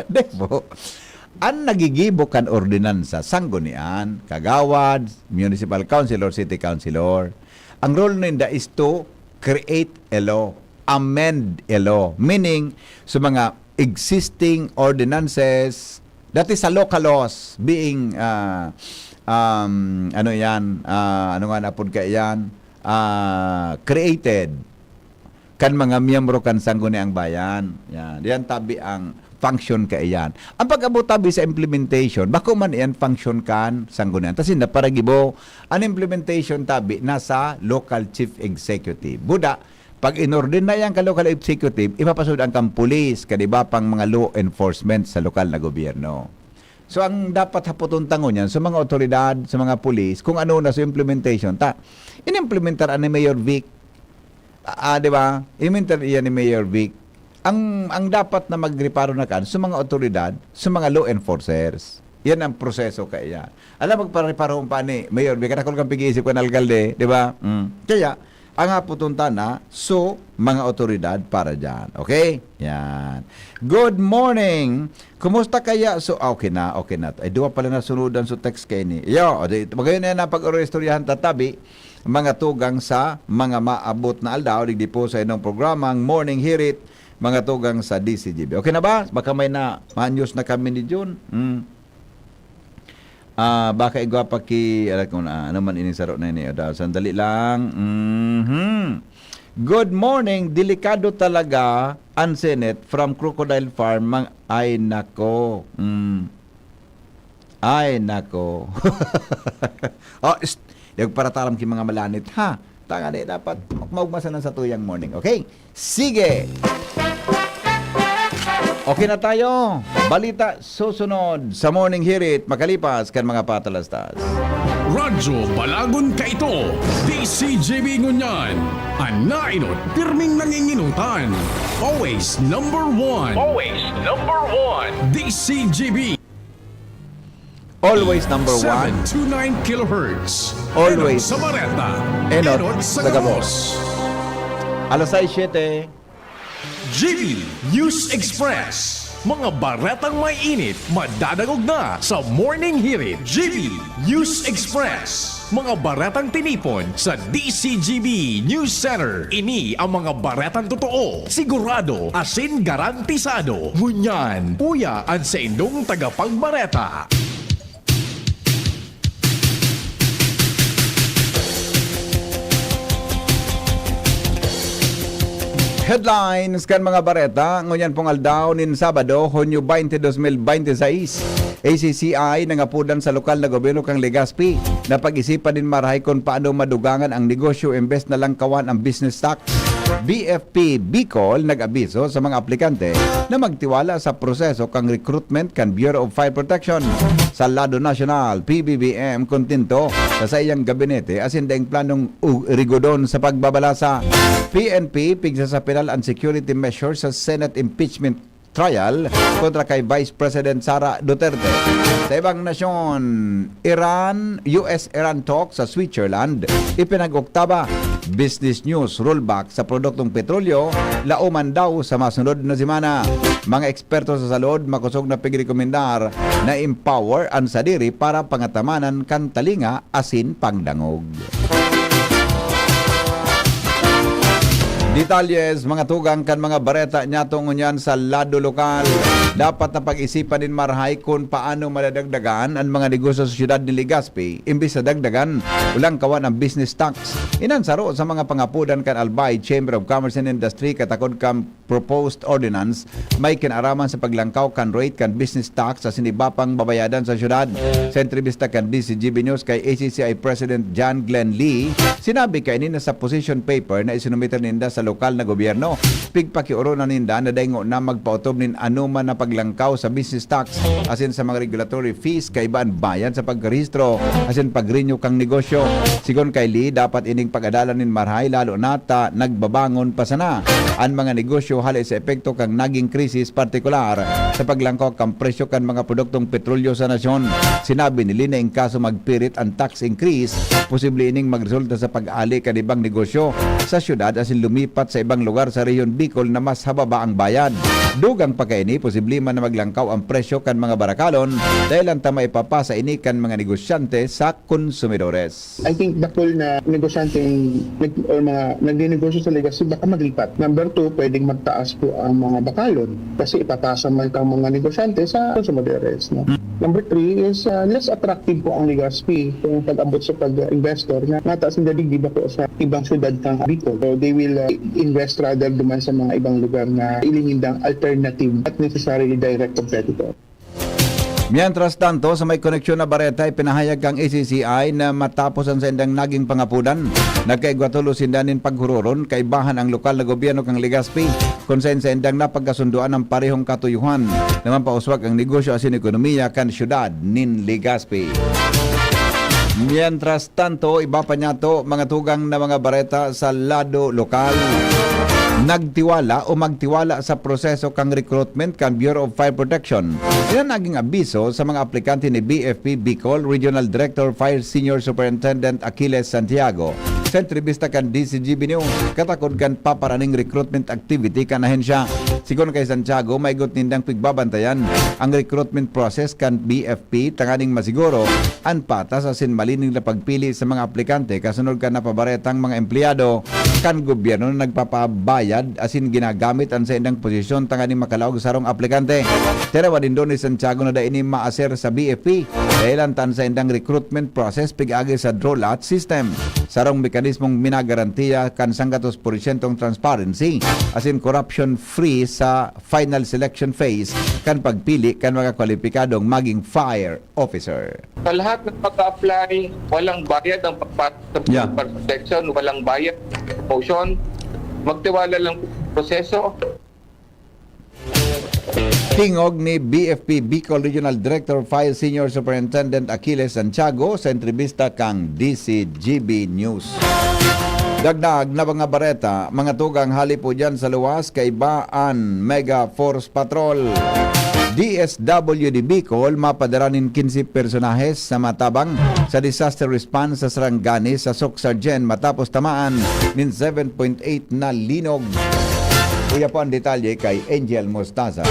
Depo. Ang nagigibok kan ordinansa, sanggunian, kagawad, municipal councilor, city councilor. Ang role ninda is to create a law, amend a law. Meaning, sa mga existing ordinances, that is a local laws being, created kan mga miyembro kan sangguniang bayan. Yan. Yan tabi ang function ka iyan. Ang pag-abot tabi sa implementation, bako man iyan function kan sanggunian. Kasi na paragibo, ang implementation tabi nasa local chief executive. Buda, pag inordin na yan ka local executive, ipapasod ang kang pulis, kadiba pang mga law enforcement sa lokal na gobyerno. So ang dapat hapoton tangon yan sa mga otoridad, sa mga pulis, kung ano na sa implementation, inimplementar ni Mayor Vic. Di ba? Inimplementar iyan ni Mayor Vic. Ang dapat na magreparo na kan sa mga otoridad, sa mga law enforcers. Yan ang proseso kaya. Alam magpareparo pa ni Mayor, bika na kung kang pag-iisip ko ng alkalde, di ba? Kaya, ang haputunta na so mga otoridad para dyan. Okay? Yan. Good morning! Kumusta kaya? So, okay na. Ay, duwa pala na sunudan sa text kayo ni. Yo, magayon na yan pag-orestoryahan tatabi, mga tugang sa mga maabot na aldaw, digdi po sa inong programang Morning Hirit, mga tugang sa DCGB. Okay na ba? Baka may ma-news na kami ni June. Baka igwa pa ano man inisaro na ini. Sandali lang. Good morning. Delikado talaga ang Senate from Crocodile Farm. Ay nako. Ay nako. Nagparataram ki mga malanit ha. Tanga dapat maugmasan sa tuyang morning. Okay? Sige. Okay na tayo. Balita susunod sa Morning Hirit makalipas kan mga patalastas. Radyo Balagon ka ito. DCGB ngunyan. Anainot pirming nanginginutan. Always number one. DCGB. Always number 1. 729 kilohertz. Always. Enot sa Bareta. Enot sa sa Gamos. Alas 6:07. GB News Express. Mga baretang may init, madadagog na sa Morning Hirit. GB News Express. Mga baretang tinipon sa DCGB News Center. Ini ang mga baretang totoo, sigurado, asin garantisado. Ngunyan, puya ang sa indong tagapagbareta. Headlines kan mga bareta, ngunyan pong aldaw nin Sabado, Hunyo 20, 2026. ACCI nangapudan sa lokal na gobyerno kang Legazpi na pag-isipan din marahay kung paano madugangan ang negosyo imbes na lang kawan ang business tax. BFP Bicol nag-abiso sa mga aplikante na magtiwala sa proseso kang recruitment kan Bureau of Fire Protection. Sa lado nasyonal, PBBM kontento sa iyang gabinete asin daing planong rigodon sa pagbabalasa. PNP pigsa sa penal and security measures sa Senate impeachment trial kontra kay Vice President Sara Duterte. Sa ibang nasyon, US-Iran talk sa Switzerland, ipinag-oktaba. Business News, rollback sa produktong petrolyo, lauman daw sa masunod na semana. Mga eksperto sa salud, makusog na pigrekomendar na empower ang sadiri para pangatamanan kan talinga asin pangdangog. Detalyes, mga tugang kan mga bareta niya tungon sa lado lokal. Dapat na pag-isipan din marahay kung paano madadagdagan ang mga negosyo sa siyudad ni Legazpi imbis sa dagdagan ulang kawan ang business tax. Inansaro sa mga pangapudan kan Albay Chamber of Commerce and Industry katakod kan proposed ordinance may kinaraman sa paglangkaw kan rate kan business tax sa sinibapang babayadan sa siyudad. Sa entrevista kan DCGB News kay ACCI President John Glenn Lee, sinabi kay nina sa position paper na isinumita ninda sa sa lokal na gobyerno. Pigpakiuro na ninda na daingo na magpautob nin anuman na paglangkaw sa business tax asin sa mga regulatory fees kay ibaan bayan sa pagkarehistro asin pag-renew kang negosyo. Sigon kay Lee, dapat ining pag-adalan nin marhay lalo nata nagbabangon pa sana ang mga negosyo hali sa epekto kang naging krisis partikular sa paglangkaw kang presyo kan mga produktong petrolyo sa nasyon. Sinabi ni Lee na in kaso magpirit ang tax increase, posible ining magresulta sa pag-ali kan ibang negosyo sa syudad asin lumipat sa ibang lugar sa rehiyon Bicol na mas hababa ang bayad. Dugang pagkaini, posible man na maglangkaw ang presyo kan mga barakalon dahil ang tama ipapasa ini kan mga negosyante sa konsumidores. I think bakol na negosyante or mga nagninegosyo sa legacy baka maglipat. Number 2, pwedeng magtaas po ang mga bakalon kasi ipapasa man ang mga negosyante sa konsumidores. No? Number 3 is less attractive po ang legacy kung pag-ambot sa pag-investor na nataas ang dadig po sa ibang syudad ng Bicol. So they will invest rather duman sa mga ibang lugar na ilingindang alternative at necessarily direct competitor. Mientras tanto, sa may koneksyon na Bareta, pinahayag kang ACCI na matapos ang sendang naging pangapudan. Nagkaigwatulo sindanin paghuroron, kaibahan ang lokal na gobyerno kang Legazpi, kung sa sendang napagkasunduan ng parehong katuyuhan. Naman pauswag ang negosyo asin ekonomiya kan syudad nin Legazpi. Mientras tanto, iba pa niya to, mga tugang na mga Bareta sa lado lokal. Nagtiwala o magtiwala sa proseso kang recruitment kan Bureau of Fire Protection. Yan naging abiso sa mga aplikante ni BFP Bicol Regional Director Fire Senior Superintendent Achilles Santiago. Sa entrevista kan DCGB News, katakod kan paparaning recruitment activity kan ahensya. Sigon kay Santiago, maigot nindang pigbabantayan ang recruitment process kan BFP tanganing masiguro ang patas asin malining na pagpili sa mga aplikante kasunod kan napabaretang mga empleyado kan gobyerno na nagpapabayad asin ginagamit ang sa indang posisyon tanganing makalaog sarong aplikante. Terawa din doon ni Santiago na daini maaser sa BFP dahil ang tan sa indang recruitment process pig-agi sa draw lot system. Sarong mekanismong minagarantiya kan 100% transparency asin corruption-free sa final selection phase kan pagpili kan mga kwalipikadong maging fire officer. Sa lahat ng pag-apply, walang bayad ang pagpasok sa protection, walang bayad promotion. Magtiwala lang proseso. Tingog ni BFP Bicol Regional Director Fire Senior Superintendent Achilles Santiago sa entrevista kang DCGB News. Dagdag na mga Bareta, mga tugang hali po dyan sa luwas kay Baan Mega Force Patrol. DSWD Bicol mapadaranin 15 personahes sa matabang sa disaster response sa Sarangani sa Soc-Sargen matapos tamaan min 7.8 na linog. Kuya po ang detalye kay Angel Mostaza.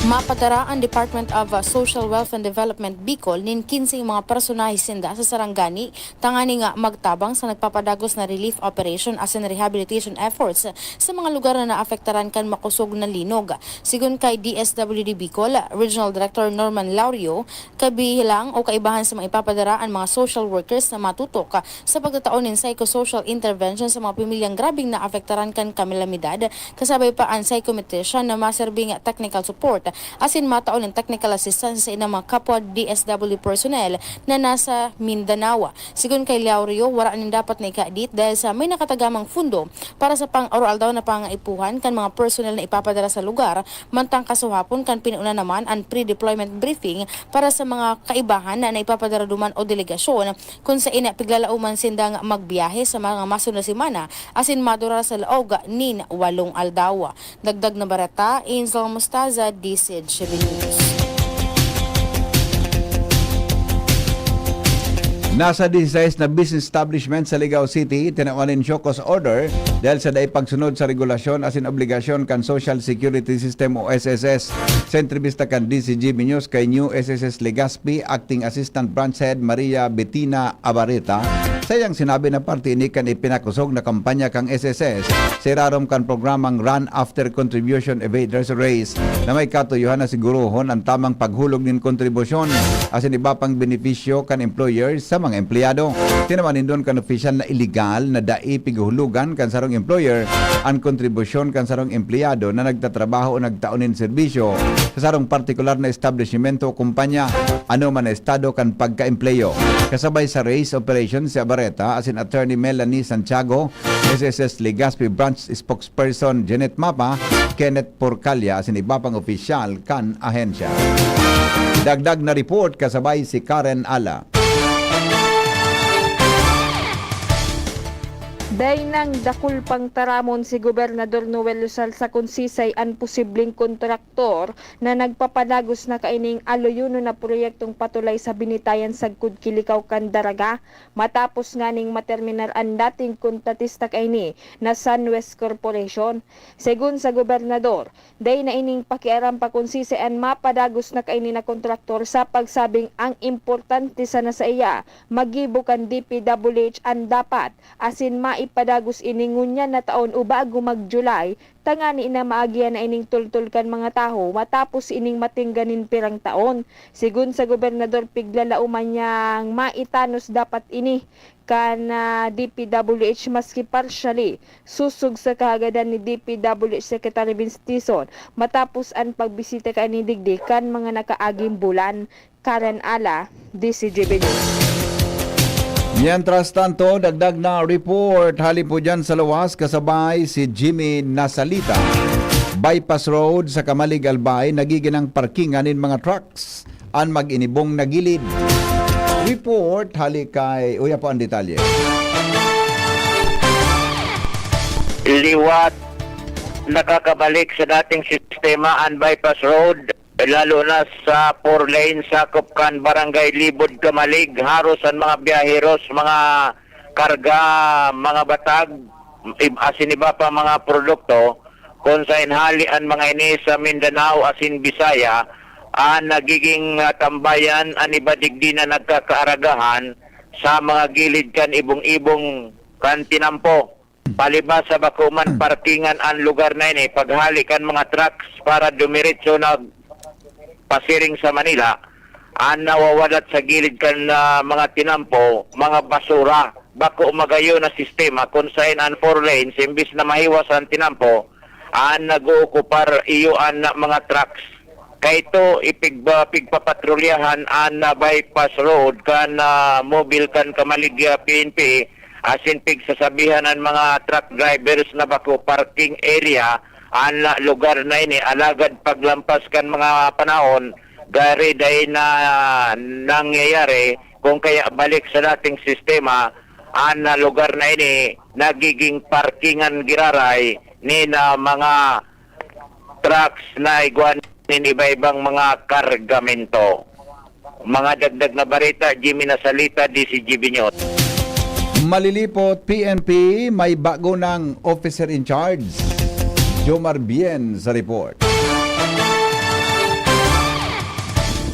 Mapadara ang Department of Social Wealth and Development Bicol nin 15 mga personahe sinda sa Sarangani tangani nga magtabang sa nagpapadagos na relief operation as in rehabilitation efforts sa mga lugar na naapektaran kan makusog na linog. Sigon kay DSWD Bicol Regional Director Norman Laurio, kabilang o kaibahan sa mga ipapadara ang mga social workers na matutok sa pagtataon ng psychosocial intervention sa mga pamilyang grabing naapektaran kan kalamidad, kasabay pa ang psychometrician na maserbing technical support asin mataon ng technical assistance sa inang mga kapwa DSW personnel na nasa Mindanao. Sigon kay Laurio, wala nin dapat na ikaadit dahil sa may nakatagamang fundo para sa pang-oral daw na pangaipuhan kan mga personnel na ipapadala sa lugar, mantang kasuhapon kan pinuna naman ang pre-deployment briefing para sa mga kaibahan na ipapadala duman o delegasyon kung sa ina piglalauman sindang magbiyahe sa mga masunod na semana asin madura sa laog nin 8 aldaw. Dagdag na Bareta, Angel Mostaza, DCGB News. Nasa 16 na business establishment sa Ligao City, tinawanin Shokos Order dahil sa daay pagsunod sa regulasyon asin obligasyon kan Social Security System o SSS. Sa entrevista kan DCGB News kay New SSS Legazpi Acting Assistant Branch Head Maria Bettina Abareta, sayang sinabi na parte ini kan ipinakusog na kampanya kang SSS sa irarom kan programang Run After Contribution Evaders Race na may katuyuhan na siguruhon ang tamang paghulog nin kontribusyon asin iba pang benepisyo kan employers sa mga empleyado. Tinawanin doon kan official na illegal na dai piguhulugan kan sarong employer ang kontribusyon kan sarong empleyado na nagtatrabaho o nagtaonin serbisyo sa sarong partikular na establishmento o kumpanya ano man na estado kan pagka-empleyo. Kasabay sa race operation si Barreta, asin Attorney Melanie Santiago, SSS Legazpi Branch Spokesperson Janet Mapa, Kenneth Porcalia, asin iba pang opisyal kan ahensya. Dagdag na report kasabay si Karen Ala. Day nang dakul pang taramon si Gobernador Noel Lusal sa konsisay ang posibleng kontraktor na nagpapadagos na kaining aloyuno na proyektong patulay sa binitayan sagkud Kilikaw kan Daraga matapos nganing materminar ang dating kontratista kaini na Sunwest Corporation. Segun sa Gobernador, day na ining pakiaram pa konsisay ang mapadagos na kaini na kontraktor sa pagsabing ang importante sana sa iya magibukan DPWH ang dapat asin ipadagos iningon niya na taon o bago mag-July, tangani na maagyan na ining tultul kan mga taho matapos ining matingganin pirang taon. Sigun sa Gobernador, piglalauman niyang maitanos dapat ini kan DPWH maski partially susug sa kahagadan ni DPWH Secretary Vince Tison matapos ang pagbisita ka ni Digdi kan mga nakaaging bulan. Karen Ala, DCGB News. Mientras tanto, dagdag na report halin po dyan sa lawas kasabay si Jimmy Nasalita. Bypass Road sa Kamalig Albay, nagiginang parkingan in mga trucks ang mag-inibong nagilid. Report hali kay Uya po ang detalye. Liwat nakakabalik sa dating sistema ang Bypass Road, lalo na sa 4 lane sakop kan Barangay Libod Kamalig, haros ang mga biyaheros, mga karga, mga batag, asin iba pa mga produkto, kung sa inhali ang mga ini sa Mindanao asin Bisaya, nagiging tambayan ang ibadigdi na nagkakaaragahan sa mga gilid kan ibong-ibong kan tinampo. Palibas sa Bakuman, parkingan ang lugar na ini, paghali kan mga trucks para dumiretso na pasiring sa Manila, ang nawawalat sa gilid kan mga tinampo, mga basura, bako magayo na sistema kung saan ang 4 lanes, imbis na mahiwas ang tinampo, ang nag-uukupar iyo ang mga trucks. Kaya ito, pigpapatrolyahan ang Bypass Road kan mobile kan Kamalig PNP, asin pigsasabihan ang mga truck drivers na bako parking area ang lugar na ini, alagad paglampas kan mga panahon, gari dahil na nangyayari, kung kaya balik sa dating sistema, ang lugar na ini, nagiging parkingan giraray ni na mga trucks na iguanin iba-ibang mga kargamento. Mga dagdag na barita, Jimmy Nasalita, DCGB News. Malilipot PNP, may bago ng officer in charge. Jomar Bien sa report.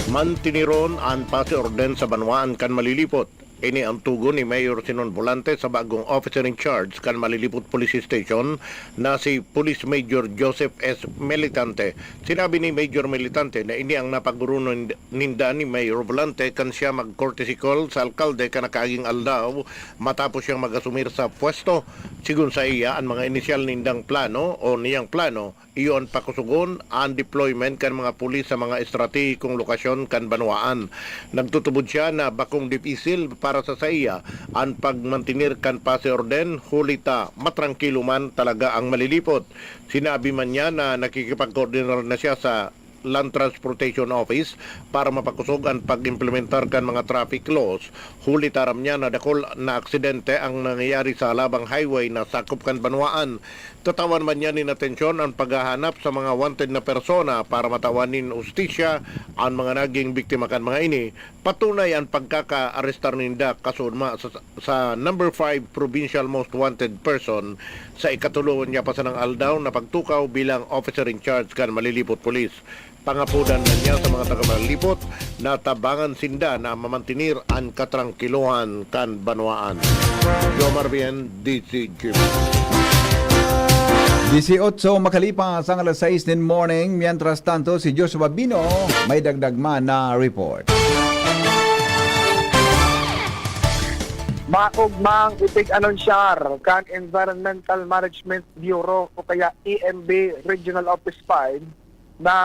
Mantiniron ang pasi-orden sa Banwaan kan Malilipot. Ini ang tugon ni Mayor Sinon Volante sa bagong officer in charge kan Malilipot Police Station na si Police Major Joseph S. Militante. Sinabi ni Major Militante na ini ang napagruno ninda ni Mayor Volante kan siya mag-courtesy call sa alkalde kan nakaaging aldaw matapos siyang mag-asumir sa pwesto. Sigun sa iya, ang mga inisyal nindang plano o niyang plano, iyon pakusugon ang deployment kan mga pulis sa mga estratehikong lokasyon kan Banwaan. Nagtutubod siya na bakong dipisil para sa iya ang pagmantinir kan pase orden, hulita matrangkilo man talaga ang Malilipot. Sinabi man niya na nakikipag-coordinar na siya sa Land Transportation Office para mapakusog ang pag-implementar kan mga traffic laws. Huli taram niya na dakol na aksidente ang nangyayari sa labang highway na sakop kan Banwaan. Tatawan man niya ni natensyon ang paghahanap sa mga wanted na persona para matawanin ustisya ang mga naging biktima kan mga ini. Patunay ang pagkaka-arestar ninda kasunma sa number 5 provincial most wanted person sa ikatulungan niya pa sa ng aldaw na pagtukaw bilang officer in charge kan Malilipot Police. Pangapudan na niya sa mga taga-Malilipot na tabangan sinda na mamantinir ang katrangkiluhan kan Banwaan. Jomar Bien, DCG. 18 makalipas ang alas 6 din morning. Mientras tanto, si Joshua Bino may dagdag man na report. Maugmang itig anonsyar kan Environmental Management Bureau o kaya EMB Regional Office 5 na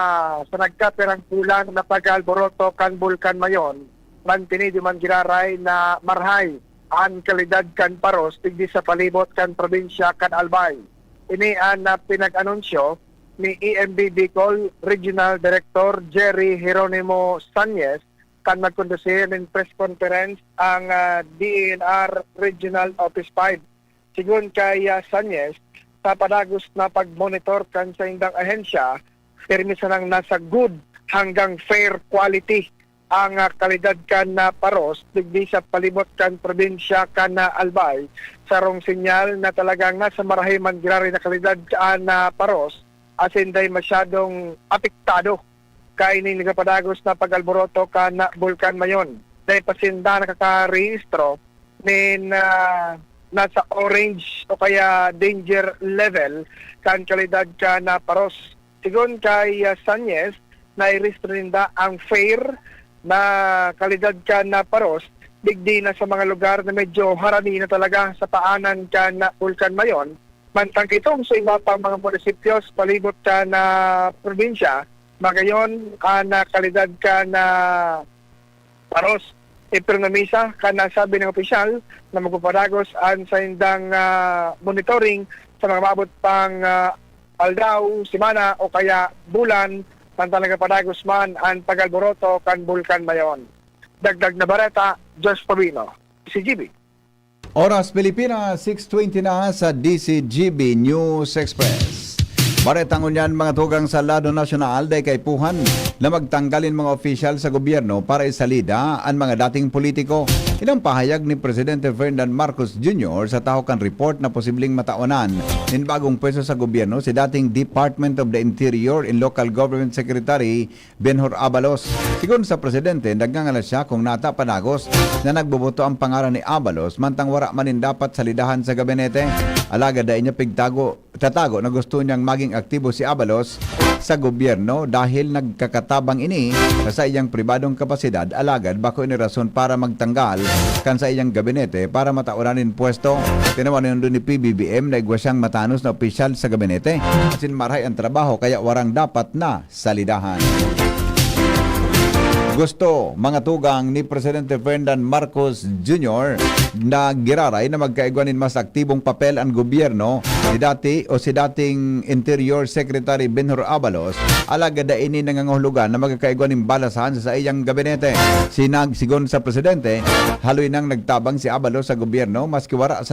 sa nagkapirang kulang na pag-alboroto kan Bulkan Mayon, mantini di man giraray na marhay ang kalidad kan paros digdi sa palibot kan probinsya kan Albay. Ini ang pinag-anunsyo ni EMB Bicol Regional Director Jerry Geronimo Sanyes kan magkondusir ng press conference ang DENR Regional Office 5. Sigun kay Sanyes, sa padagos na pag-monitor kan sa indang ahensya, permisa nang nasa good hanggang fair quality ang kalidad kan na paros digdi sa palibot kan probinsya kan na Albay. Sarong sinyal na talagang nasa marahiman girari na kalidad kan na paros asin day masyadong apektado kay ni nagapadagos na pag-alboroto kan na Bulkan Mayon. Day pasinda nakaka-rehistro nin nasa orange o kaya danger level kan kalidad kan na paros. Sigon kay Sanyes, na-rehistro ninda ang fair na kalidad kan na paros digdi na sa mga lugar na medyo harani na talaga sa paanan kan na Bulkan Mayon. Mantang itong sa iba pang mga munisipios palibot ka na probinsya, magayon na kalidad ka na paros. Ipinamisa ka na sabi ng opisyal na magpapadagos ang sa indang monitoring sa mga mabot pang aldaw, simana o kaya bulan mantang nagapadagos man ang pag-alboroto kan Bulkan Mayon. Dagdag na bareta, Josh Pabino, CGB. Oras Pilipinas, 6:20 na sa DCGB News Express. Baretang unyan mga tugang sa Lado Nasyonal day kay puhan na magtanggalin mga opisyal sa gobyerno para isalida ang mga dating politiko. Ilang pahayag ni Presidente Ferdinand Marcos Jr. sa tahukan report na posibleng mataunan ng bagong pwesto sa gobyerno si dating Department of the Interior and Local Government Secretary Benhur Abalos. Sigon sa Presidente, nagngangalas siya kung nata panagos na nagboboto ang pangalan ni Abalos mantang wara manin dapat salidahan sa gabinete. Alaga dahil niya tatago na gusto niyang maging aktibo si Abalos sa gobyerno dahil nagkakatabang ini sa iyang pribadong kapasidad alagad bako ini rason para magtanggal kan sa iyang gabinete para mataunanin pwesto. Tinawanan doon ni PBBM na igwa siyang matanos na opisyal sa gabinete sin marhay ang trabaho kaya warang dapat na salidahan. Gusto mga tugang ni Presidente Ferdinand Marcos Jr. na giraray na magkaigwanin mas aktibong papel ang gobyerno si dating Interior Secretary Benhur Abalos alaga da ini nangangahulugan na magkaigwanin balasahan sa iyang gabinete. Sigon sa Presidente, haloy nang nagtabang si Abalos sa gobyerno maski wara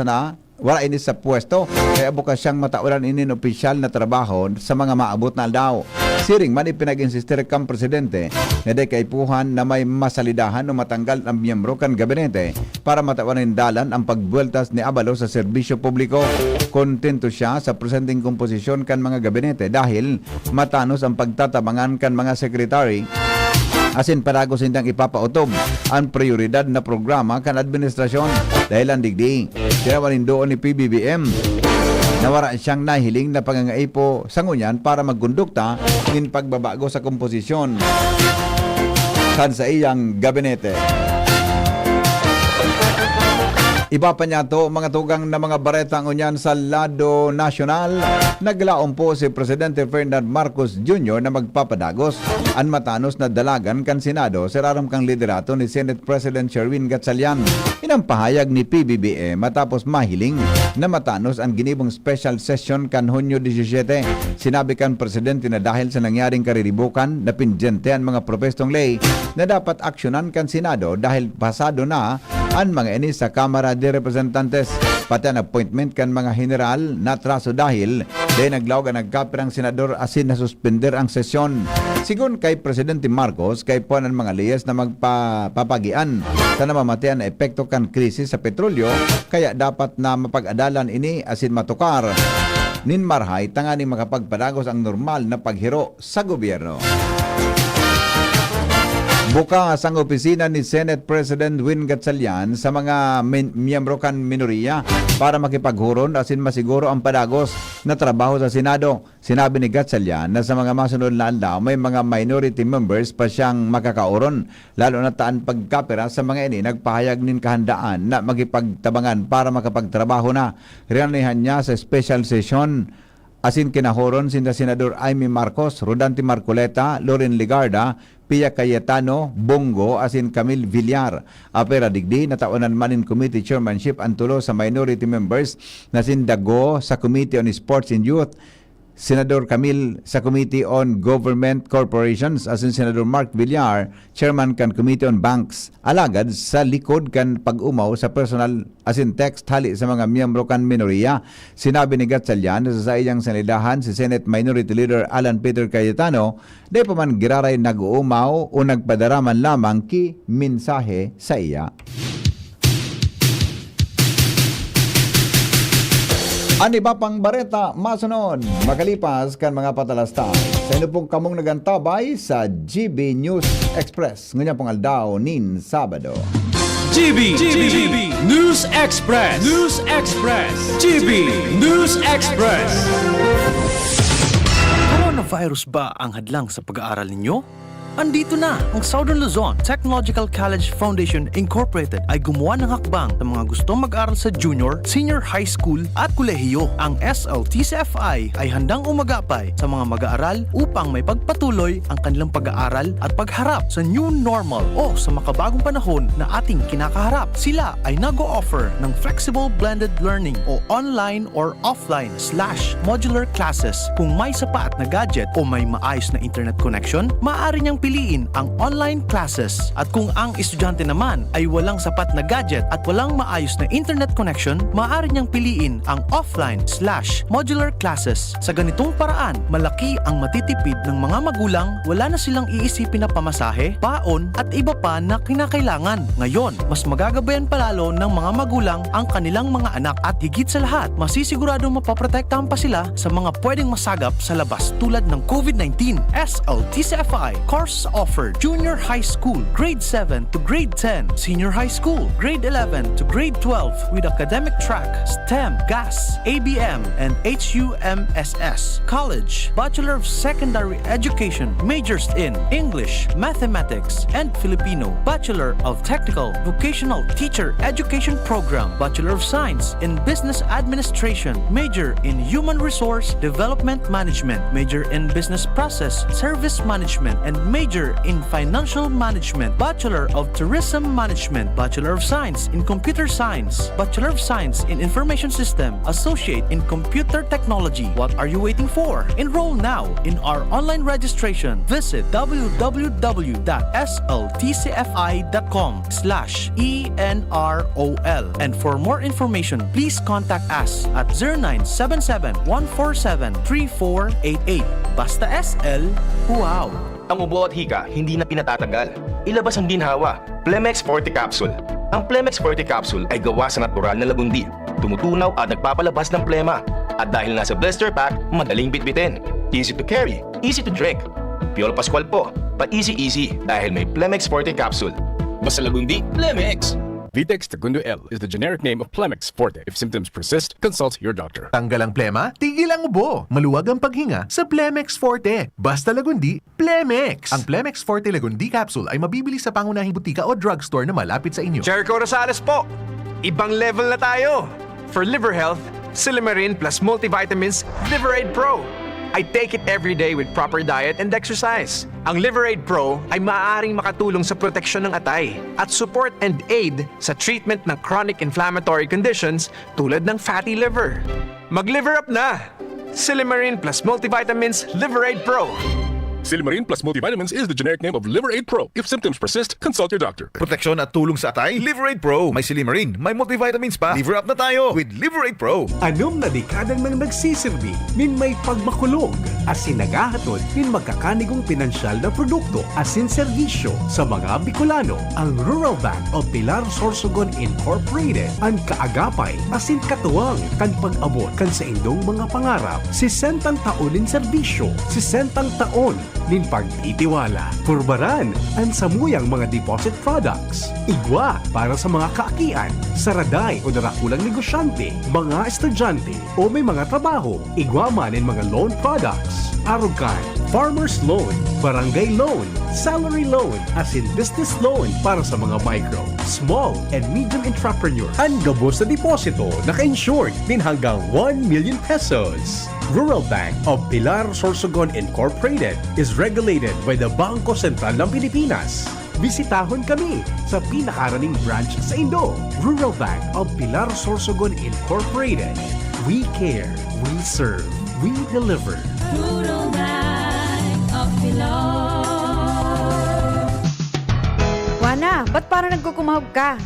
ini sa pwesto kaya bukas siyang mataulan ini ng opisyal na trabaho sa mga maabot na aldaw. Siring man ipinag-insistir kang Presidente na day kaipuhan na may masalidahan o matanggal ang miyembro kan gabinete para matawanin dalan ang pagbueltas ni Abalos sa serbisyo publiko. Kontento siya sa presenting komposisyon kan mga gabinete dahil matanos ang pagtatabangan kan mga sekretary asin paragos sindang ipapautob ang prioridad na programa kan administrasyon dahil ang digdi. Tinawanin doon ni PBBM nawara siyang nahiling na pangangaipo sa ngunyan para maggundukta in pagbabago sa komposisyon kan sa iyang gabinete. Iba pa niya to mga tugang na mga baretang unyan sa Lado Nasyonal. Naglaom po si Presidente Ferdinand Marcos Jr. na magpapadagos ang matanos na dalagan kan Senado sa raram kang liderato ni Senate President Sherwin Gatchalian. Inang pahayag ni PBBM matapos mahiling na matanos ang ginibong special session kan Hunyo 17. Sinabi kan Presidente na dahil sa nangyaring kariribukan na pinjente ang mga propestong lay na dapat aksyonan kan Senado dahil pasado na ang mga ini sa Kamara de Representantes. Pati ang appointment kan mga general na traso dahil naglawag ang nagkapirang senador asin na suspender ang sesyon. Sigun kay Presidente Marcos, kay po ng mga liyes na magpapagian sa namamatian na epekto kan krisis sa petrolyo, kaya dapat na mapag-adalan ini asin matukar. Ninmarhay, tangani makapagpadagos ang normal na paghiro sa gobyerno. Bukas ang opisina ni Senate President Win Gatchalian sa mga miyembro kan minoriya para makipaghuron asin masiguro ang padagos na trabaho sa Senado. Sinabi ni Gatchalian na sa mga masunod na aldaw may mga minority members pa siyang makakauron lalo na taan pagkapira sa mga ini nagpahayag nin kahandaan na magipagtabangan para makapagtrabaho na. Rinanihan niya sa special session asin kinahoron sinda Senador Amy Marcos, Rodante Marcoleta, Loren Ligarda, Pia Cayetano, Bongo, asin Camille Villar. Apera digdi, nataunan manin committee chairmanship ang tulo sa minority members na sindago sa Committee on Sports and Youth, Senador Camille sa Committee on Government Corporations, asin Senador Mark Villar, Chairman kan Committee on Banks. Alagad sa likod kan pag-umaw sa personal asin text hali sa mga miyembro kan minoriya. Sinabi ni Gatchalian sa iyang salidahan si Senate Minority Leader Alan Peter Cayetano, di pa man giraray nag-uumaw o nagpadaraman lamang ki mensahe sa iya. Ani ba pang bareta masunod makalipas kan mga patalasta sa inyo pong kamong nagantabay sa GB News Express ngunya pong aldaw nin Sabado. GB News Express. GB News Express. Coronavirus ba ang hadlang sa pag-aaral ninyo? Andito na ang Southern Luzon Technological College Foundation Incorporated ay gumawa ng hakbang sa mga gustong mag-aral sa junior, senior high school at kolehiyo. Ang SLTCFI ay handang umagapay sa mga mag-aaral upang may pagpatuloy ang kanilang pag-aaral at pagharap sa new normal o sa makabagong panahon na ating kinakaharap. Sila ay nag-o-offer ng flexible blended learning o online or offline/modular classes. Kung may sapat na gadget o may maayos na internet connection, maaari niyang piliin ang online classes. At kung ang estudyante naman ay walang sapat na gadget at walang maayos na internet connection, maaari niyang piliin ang offline/modular classes. Sa ganitong paraan, malaki ang matitipid ng mga magulang, wala na silang iisipin na pamasahe, paon at iba pa na kinakailangan. Ngayon, mas magagabayan palalo ng mga magulang ang kanilang mga anak at higit sa lahat, masisiguradong mapaprotektahan pa sila sa mga pwedeng masagap sa labas tulad ng COVID-19. SLTCFI course offered junior high school, grade 7 to grade 10, senior high school, grade 11 to grade 12 with academic track, STEM, GAS, ABM, and HUMSS. College, Bachelor of Secondary Education, majors in English, Mathematics, and Filipino. Bachelor of Technical Vocational Teacher Education Program, Bachelor of Science in Business Administration, major in Human Resource Development Management, major in Business Process Service Management, and major in Financial Management, Bachelor of Tourism Management, Bachelor of Science in Computer Science, Bachelor of Science in Information System, Associate in Computer Technology. What are you waiting for? Enroll now in our online registration. Visit www.sltcfi.com/ENROL. And for more information, please contact us at 0977-147-3488. Basta SL, wow! Ang ubo at hika hindi na pinatatagal. Ilabas ang ginhawa. Plemex Forte Capsule. Ang Plemex Forte Capsule ay gawa sa natural na lagundi. Tumutunaw at nagpapalabas ng plema. At dahil nasa blister pack, madaling bitbitin. Easy to carry, easy to drink. Piolo Pascual po, pa-easy dahil may Plemex Forte Capsule. Basta lagundi, Plemex! Vitex Segundo L is the generic name of Plemex Forte. If symptoms persist, consult your doctor. Tanggal ang plema, tigil ang ubo. Maluwag ang paghinga sa Plemex Forte. Basta lagundi, Plemex. Ang Plemex Forte Lagundi Capsule ay mabibili sa pangunahing butika o drugstore na malapit sa inyo. Jericho Rosales po. Ibang level na tayo. For liver health, Silimarin plus multivitamins Liverade Pro. I take it every day with proper diet and exercise. Ang Liverade Pro ay maaaring makatulong sa proteksyon ng atay at support and aid sa treatment ng chronic inflammatory conditions tulad ng fatty liver. Mag-liver up na! Silimarin plus multivitamins Liverade Pro. Silimarin plus multivitamins is the generic name of Liverade Pro. If symptoms persist, consult your doctor. Proteksyon at tulong sa atay, Liverade Pro. May Silimarin, may multivitamins pa. Liver up na tayo with Liverade Pro. Anom na dekadang nang nagsisilbi, min may pagmakulog, asin nagahatod, min magkakanigong pinansyal na produkto, asin serbisyo sa mga Bicolano. Ang Rural Bank of Pilar Sorsogon Incorporated, ang kaagapay, asin katuwang, kan pag-abot, kan sa indong mga pangarap, 60 taon in serbisyo, 60 taon nin pagtitiwala. Purbaran ang samuyang mga deposit products. Igwa para sa mga kaakian, saraday o darakulang negosyante, mga estudyante o may mga trabaho. Igwa man in mga loan products. Arugan, farmer's loan, barangay loan, salary loan, as in business loan para sa mga micro, small, and medium entrepreneur. Ang gabos na deposito, naka-insured din hanggang 1 million pesos. Rural Bank of Pilar Sorsogon Incorporated is regulated by the Bangko Sentral ng Pilipinas. Bisitahon kami sa pinakaraning branch sa Indo. Rural Bank of Pilar Sorsogon Incorporated. We care, we serve, we deliver. Rural Bank of Pilar. Wana, ba't parang nagkukumahog ka?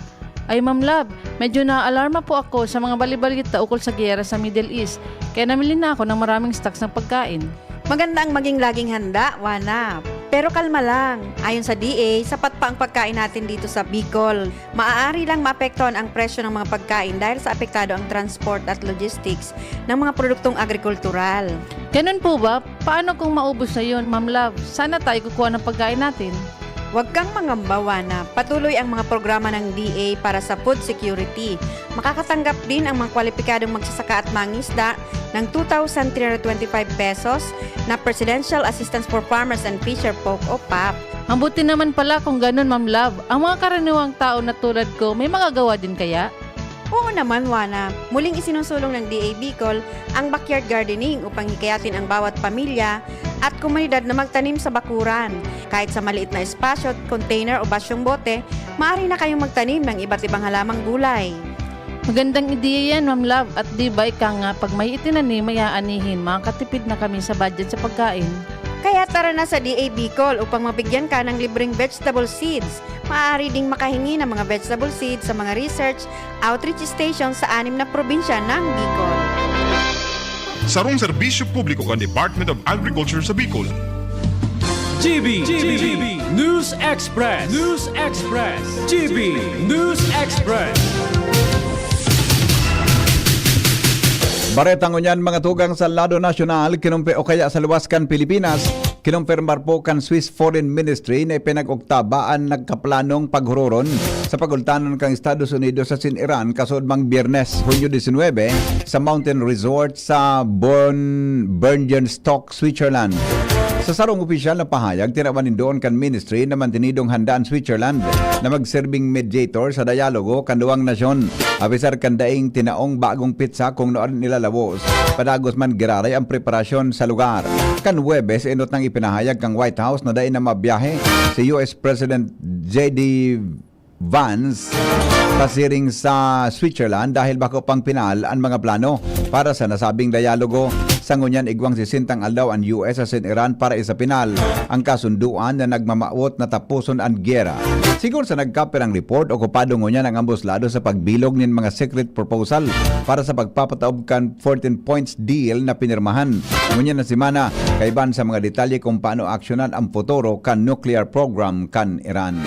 Ay, Ma'am Love, medyo na-alarma po ako sa mga balibalita ukol sa giyera sa Middle East. Kaya namili na ako ng maraming stocks ng pagkain. Maganda ang maging laging handa, Wana. Pero kalma lang. Ayon sa DA, sapat pa ang pagkain natin dito sa Bicol. Maaari lang maapektuhan ang presyo ng mga pagkain dahil sa apektado ang transport at logistics ng mga produktong agrikultural. Ganun po ba? Paano kung maubos na yun, Ma'am Love? Sana tayo kukuha ng pagkain natin. Huwag kang mangamba, Wana. Patuloy ang mga programa ng DA para sa food security. Makakatanggap din ang mga kwalipikadong magsasaka at mangisda ng 2,325 pesos na Presidential Assistance for Farmers and Fisher Folk o PAP. Ang buti naman pala kung ganun, Ma'am Love. Ang mga karaniwang tao na tulad ko, may magagawa din kaya? Oo naman, Wana. Muling isinusulong ng DA Bicol ang backyard gardening upang hikayatin ang bawat pamilya at komunidad na magtanim sa bakuran. Kahit sa maliit na espasyo, container o basyong bote, maaari na kayong magtanim ng iba't ibang halamang gulay. Magandang ideya yan, Ma'am Love. At di ba ika nga, pag may itinanim, may aanihin, makakatipid na kami sa budget sa pagkain. Kaya tara na sa DA Bicol upang mabigyan ka ng libreng vegetable seeds. Maaari ding makahingi ng mga vegetable seeds sa mga research outreach stations sa 6 na probinsya ng Bicol. Sarong serbisyo publiko kan Department of Agriculture sa Bicol. GB News Express. News Express. GB News Express. Baretang unyan mga tugang sa lado nasyonal, kinumpi o kaya sa luwaskan Pilipinas, kinumpirmar po kan Swiss Foreign Ministry na ipinag-uktabaan nagkaplanong paghuroron sa pagultanon kang Estados Unidos sa Iran kasod mang Biyernes, Hunyo 19 sa Mountain Resort sa Berngenstock, Switzerland. Sa sarong opisyal na pahayag, tinawanin doon kan ministry na mantinidong handaan Switzerland na magserbing mediator sa dialogo kan duwang nasyon. Abisar kan daing tinaong bagong pizza kung noon nilalabos. Padagos man giraray ang preparasyon sa lugar. Kan Huwebes, inot nang ipinahayag kang White House na daing na mabiyahe si US President J.D. Vance pasiring sa Switzerland dahil bako pang pinal ang mga plano para sa nasabing dialogo. Sa ngunyan igwang sisintang aldaw ang US sa Iran para isa pinal ang kasunduan na nagmamaot na tapuson ang giyera. Sigur sa nagkaper ang report, okupado ngunyan ang ambos lado sa pagbilog nin mga secret proposal para sa pagpapataob kan 14 points deal na pinirmahan. Ngunyan na simana, kaiban sa mga detalye kung paano aksyonan ang futuro kan nuclear program kan Iran.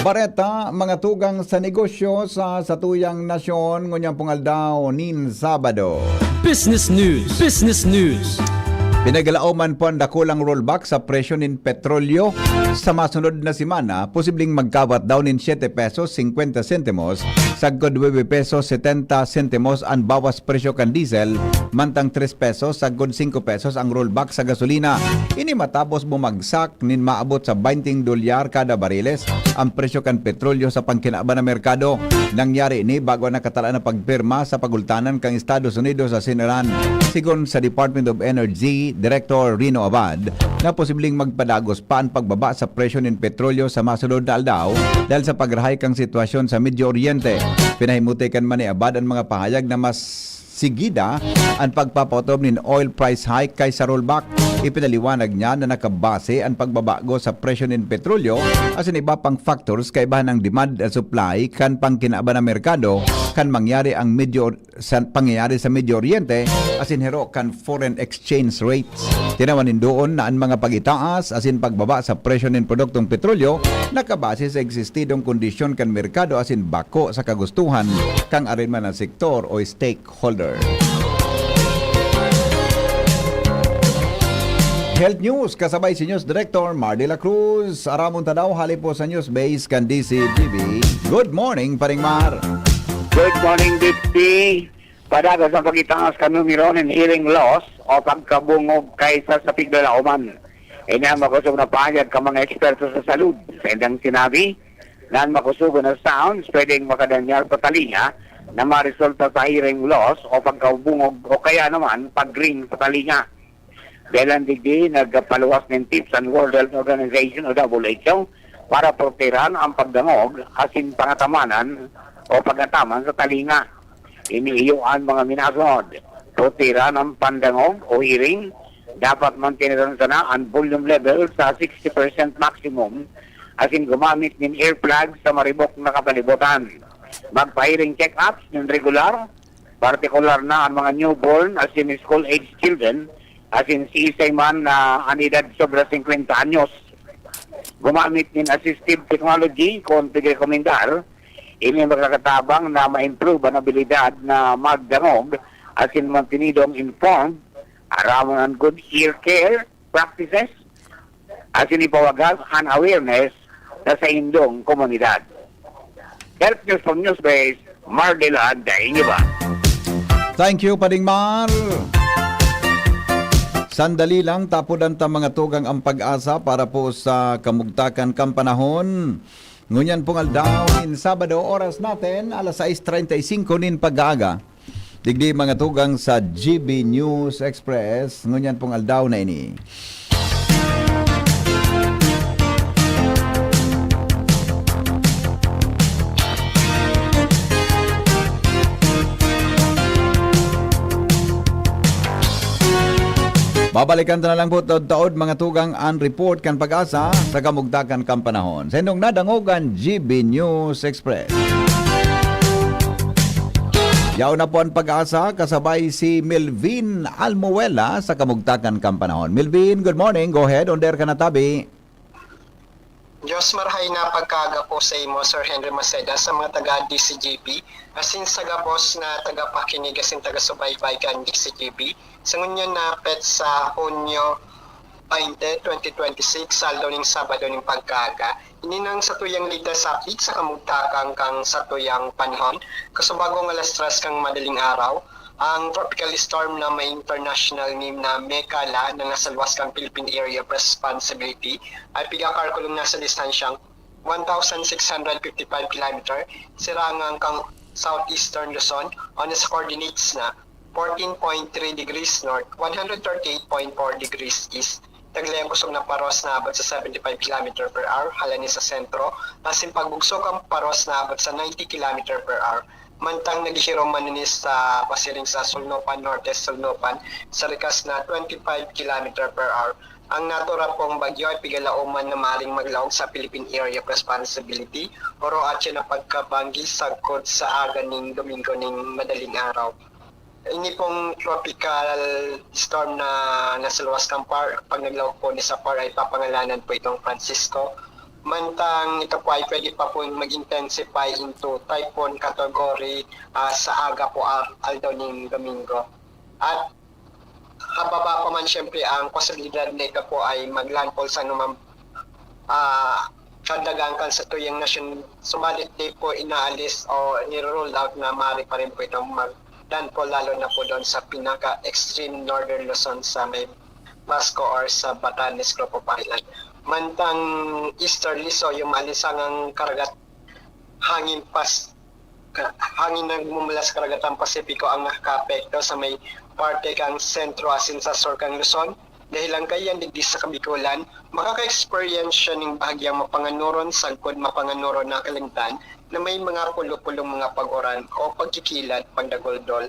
Bareta, mga tugang sa negosyo sa satuyang nasyon, ngunyang pungaldaw nin Sabado. Business News. Business News. Pinagalaoman po ang dakulang rollback sa presyo nin petrolyo sa masunod na simana, posibleng magkawat daw nin 7 pesos 50 sentimos sa 9 pesos 70 sentimos ang bawas presyo kan diesel, mantang 3 pesos sa 5 pesos ang rollback sa gasolina. Ini matapos bumagsak nin maabot sa $20 kada bariles ang presyo kan petrolyo sa pangkinaba na merkado. Nangyari ini bago nakatala na pagpirma sa pagultanan kang Estados Unidos sa Iran. Sigon sa Department of Energy Director Rino Abad, na posibleng magpadagos pa ang pagbaba sa presyo ng petrolyo sa masunod na aldaw dahil sa pagrahay kang sitwasyon sa Medio Oriente. Pinahimuti kan man ni Abad ang mga pahayag na mas sigida ang pagpapatob ng oil price hike kaysa rollback. Ipinaliwanag niya na nakabase ang pagbabago sa presyo ng petrolyo as in iba pang factors kaibahan ng demand at supply kan pangkinaba na merkado kan mangyari pangyayari sa Medio Oriente as in hero kan foreign exchange rates. Tinawanin doon na ang mga pagitaas as in pagbaba sa presyo ng produktong petrolyo nakabase sa existidong kondisyon kan merkado as in bako sa kagustuhan kang arinman na sektor o stakeholder. Health News, kasabay si News Director Mar de la Cruz. Aramon tadaw, hali po sa News Base kan DCTV. Good morning, Paring Mar. Good morning, Dipsy. Padaga sa pagitangos kanumero ng hearing loss o pagkabungog kaysa sa piglalauman. Inahan makusog na pahayag ka mga eksperto sa salud. Sa indang sinabi, naan makusugo na sounds pwedeng makadanyar sa talinga na maresulta sa hearing loss o pagkabungog o kaya naman pag-ring sa talinga. Dahil digdi, nagpaluwas ng tips ang World Health Organization o WHO para proteran ang pagdangog asin pangatamanan o pagataman sa talinga. Iniiyuan mga minasunod. Proteran ang pandangog o hearing dapat mantineran sana ang volume level sa 60% maximum asin gumamit ng earplugs sa maribok na kapalibutan. Magpa-hearing check-ups ng regular, partikular na ang mga newborn asin school-age children asin si isay man na anidad sobra 50 anyos. Gumamit ng assistive technology kung pag-rekomendar, ini magkakatabang na ma-improve ang abilidad na magdangog asin mantinidong informed aramon ang good ear care practices asin ipawagas ang awareness na sa indong komunidad. Health News from Newsbase, Mardela, daing iba. Thank you, Pading Mar. Sandali lang, tapudan ta mga tugang ang pag-asa para po sa kamugtakan kampanahon. Ngunyan pong aldaw in Sabado, oras natin, alas 6:35 nin pag-aga. Digdi mga tugang sa GB News Express. Ngunyan pong aldaw na ini. Babalikan na lang po taod mga tugang ang report kan pag-asa sa kamugtakan kampanahon. Sa indong nadangogan GB News Express. Yaw na po ang pag-asa kasabay si Melvin Almuela sa kamugtakan kampanahon. Melvin, good morning. Go ahead. Onder ka na tabi. Diyos marhay na pagkaga po sa imo, Sir Henry Maceda, sa mga taga-DCGP, asin sa gabos na taga-pakinig, asin taga-subaybay kan DCGP, sa ngunyan na pet sa Hunyo 20, 2026, saldo ning Sabado ning pagkaga, ininang sa tuyang lida sa update sa kamugtakang kang sa tuyang panahon, kasubagong alas 3 kang madaling araw, ang tropical storm na may international name na Mekala na nasa luwas kang Philippine Area of Responsibility ay pigakarkulong nasa distansyang 1,655 km sirangang kang southeastern Luzon on its coordinates na 14.3 degrees north, 138.4 degrees east. Taglayang kusog na paros na abot sa 75 km per hour halani sa sentro, asin pagbugsok ang paros na abot sa 90 km per hour. Mantang naghihiro maninis sa pasiring sa Sulnopan, Norte Sulnopan, sa rikas na 25 km per hour. Ang natura pong bagyo ay pigalauman na maring maglaog sa Philippine Area of Responsibility o roatya na pagkabanggi sagkod sa aga ning Domingo ning madaling araw. Ini pong tropical storm na nasa luwas ng PAR, pag naglaog po ni sa PAR ay papangalanan po itong Francisco. Mantang ito po ay pwede pa po mag-intensify into typhoon category sa aga po aldaw ng Domingo. At hababa pa man siyempre ang posibilidad na ito po ay maglandfall sa anumang kadagangkan sa tuyang nasyon. Subalit di po inaalis o niro-roll out na maaari pa rin po itong maglandfall lalo na po doon sa pinaka-extreme northern Luzon sa may Basco or sa Batanes, Clopo Island. Mantang easterly so yung maalisangang karagat hangin na gumumula sa karagatang Pasipiko ang nakaka-apekto sa may parte kang sentro asin sa Sorkang Luzon. Dahil lang kayan digdi sa Kabikulan, makaka-experience siya ng bahagyang mapanganuron, sagkod mapanganuron na kalingtan na may mga pulo-pulong mga pag-oran o pagkikilat, pagdagoldol.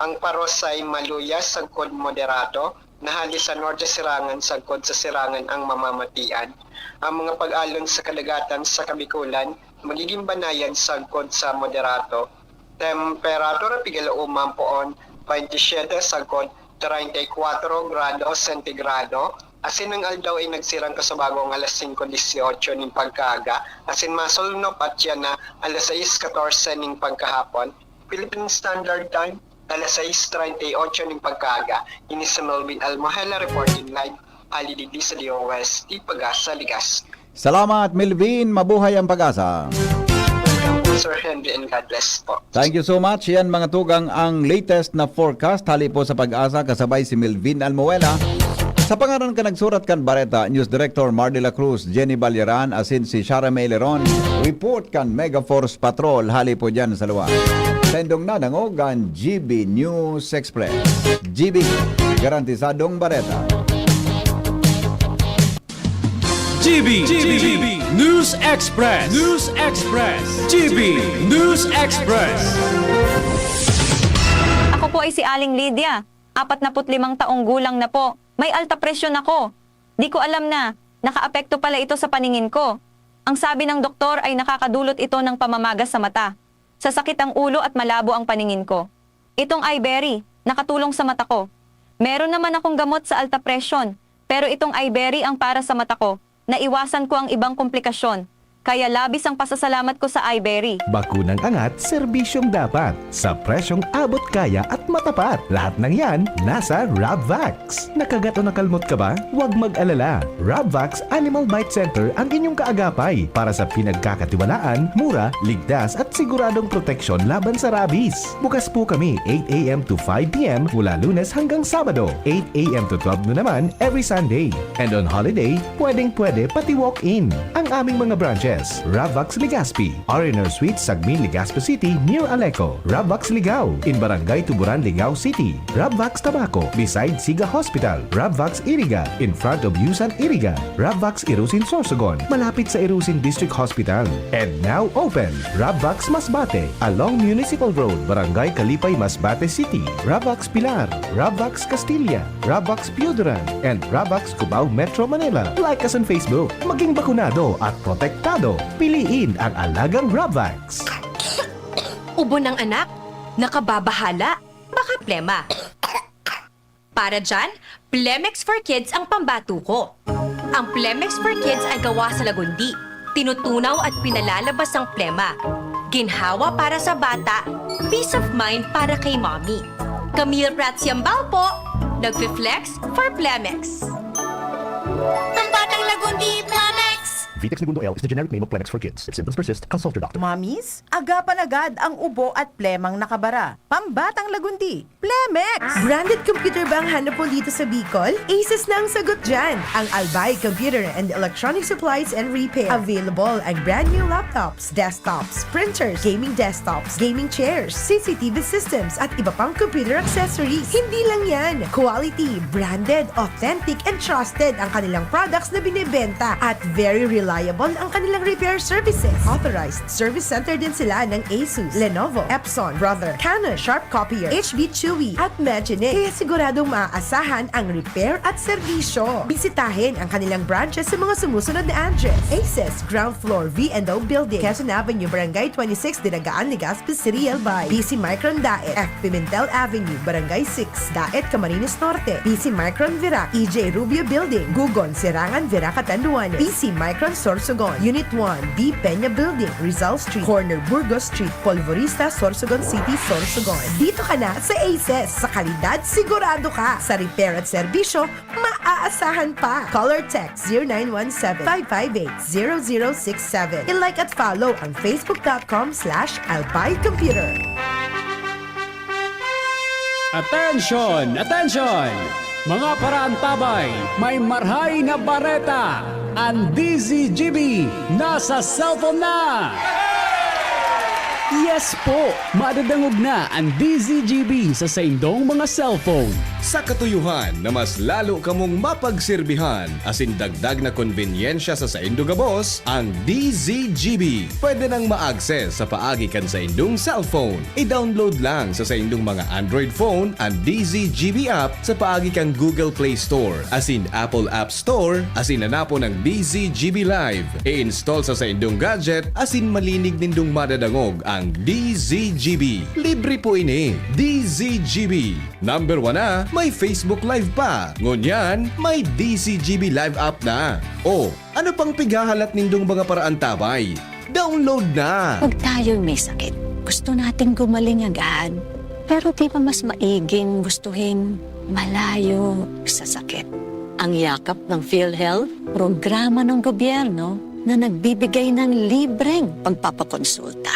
Ang paros ay maluyas, sagkod moderato, nahali sa Norte Sirangan, sagkod sa Sirangan ang mamamatian. Ang mga pag-alon sa kadagatan sa Kabikulan, magiging banayad sagkod sa moderato. Temperatura pigalauman poon 27 sagkod 34 grado sentigrado. Asin ang aldaw ay nagsirang kasabagong alas 5:18 ning pagkaga. Asin masulnop at yan na alas 6:14 ning pagkahapon. Philippine Standard Time alas 6:38 ning pagkaga. Ini sa Melvin Almohela reporting live alidigdi sa DOS, Pag-asa Ligas. Salamat Melvin, mabuhay ang pag-asa. Sir Henry, and God bless po. Thank you so much. Yan mga tugang ang latest na forecast. Hali po sa Pag-asa kasabay si Melvin Almuela. Sa pangalan ka nagsurat kan Bareta, News Director Mar de la Cruz, Jenny Balyeran, asin si Shara May Leron. Report kan Mega Force Patrol. Hali po dyan sa luwa. Sendong na dangogan GB News Express. GB, garantisadong Bareta. GB News Express. News Express. GB News Express. Ako po ay si Aling Lydia. 45 taong gulang na po. May alta presyon ako. Di ko alam na nakaapekto pala ito sa paningin ko. Ang sabi ng doktor ay nakakadulot ito ng pamamagas sa mata. Sasakit ang ulo at malabo ang paningin ko. Itong iBerry, nakatulong sa mata ko. Meron naman akong gamot sa alta presyon, pero itong iBerry ang para sa mata ko. Naiwasan ko ang ibang komplikasyon. Kaya labis ang pasasalamat ko sa iBerry. Bakunang angat, serbisyong dapat. Sa presyong abot kaya at matapat. Lahat ng yan, nasa Rabvax. Nakagat o nakalmot ka ba? Huwag mag-alala. Rabvax Animal Bite Center ang inyong kaagapay para sa pinagkakatiwalaan, mura, ligtas at siguradong proteksyon laban sa rabies. Bukas po kami 8 a.m. to 5 p.m. mula Lunes hanggang Sabado. 8 a.m. to 12 noon naman every Sunday. And on holiday, pwedeng-pwede pati walk-in. Ang aming mga branches, Rabvax Legazpi, R&R Suite, Sagmin, Legazpi City, near Aleco. Rabvax Ligao, in Barangay Tuburan, Ligao City. Rabvax Tabaco, beside Siga Hospital. Rabvax Iriga, in front of Yusan Iriga. Rabvax Irusin Sorsogon, malapit sa Irusin District Hospital. And now open, Rabvax Masbate, along Municipal Road, Barangay Kalipay, Masbate City. Rabvax Pilar, Rabvax Castilla, Rabvax Piuduran, and Rabvax Cubao Metro Manila. Like us on Facebook, maging bakunado at protektado. Piliin ang alagang Rabvax. Ubo ng anak, nakababahala, baka plema. Para dyan, Plemex for Kids ang pambato ko. Ang Plemex for Kids ay gawa sa lagundi, tinutunaw at pinalalabas ang plema. Ginhawa para sa bata, peace of mind para kay mommy. Camille Prats Yambao po, nagfi-flex for Plemex. Pambatang lagundi, Plemex! Vitex Segundo L is the generic name of Plemex for kids. If symptoms persist, consult your doctor. Mamis, agapan agad ang ubo at plemang nakabara. Pambatang lagundi, Plemex! Branded computer ba ang hanap mo dito sa Bicol? Aces na ang sagot dyan. Ang Albay Computer and Electronic Supplies and Repair. Available ang brand new laptops, desktops, printers, gaming desktops, gaming chairs, CCTV systems, at iba pang computer accessories. Hindi lang yan. Quality, branded, authentic, and trusted ang kanilang products na binibenta at very reliable ang kanilang repair services. Authorized service center din sila ng Asus, Lenovo, Epson, Brother, Canon, Sharp Copier, HB Chewy, at Magic. Kaya siguradong maaasahan ang repair at serbisyo. Bisitahin ang kanilang branches sa mga sumusunod na address. Aces, ground floor, V&O Building, Quezon Avenue, Barangay 26, Dinagaan, Legazpi City, Albay. PC Micron Daet, F. Pimentel Avenue, Barangay 6, Daet, Camarines Norte. PC Micron Virac, EJ Rubio Building, Gugon, Sirangan, Virac, Catanduanes. PC Micron Sorsogon, Unit 1, B. Peña Building, Rizal Street, Corner Burgos Street, Polvorista, Sorsogon City, Sorsogon. Dito ka na sa Aces. Sa kalidad, sigurado ka. Sa repair at serbisyo, maaasahan pa. Call or text 0917-558-0067. I-like at follow ang facebook.com/albaycomputer. Attention! Attention! Mga parantabay, may marhay na bareta. Ang DZGB nasa cellphone na! Yes po! Madadangog na ang DZGB sa saindong mga cellphone. Sa katuyuhan na mas lalo kamong mapagserbihan, asin dagdag na konbinyensya sa saindo gabos, ang DZGB. Pwede nang ma-access sa paagi kan sa indong cellphone. I-download lang sa saindong mga Android phone ang DZGB app sa paagi kan Google Play Store, asin Apple App Store, asin nanapo ng DZGB Live. I-install sa saindong gadget, asin malinig nindong madadangog ang DZGB. Libre po ini. DZGB. Number 1 na, may Facebook Live pa. Ngunyan, may DZGB Live app na. O, ano pang pighahalat nindong mga paraan tabay? Download na! Pag tayo'y may sakit, gusto natin gumaling agad. Pero di ba mas maiging gustuhin malayo sa sakit? Ang yakap ng PhilHealth, programa ng gobyerno na nagbibigay ng libreng pagpapakonsulta.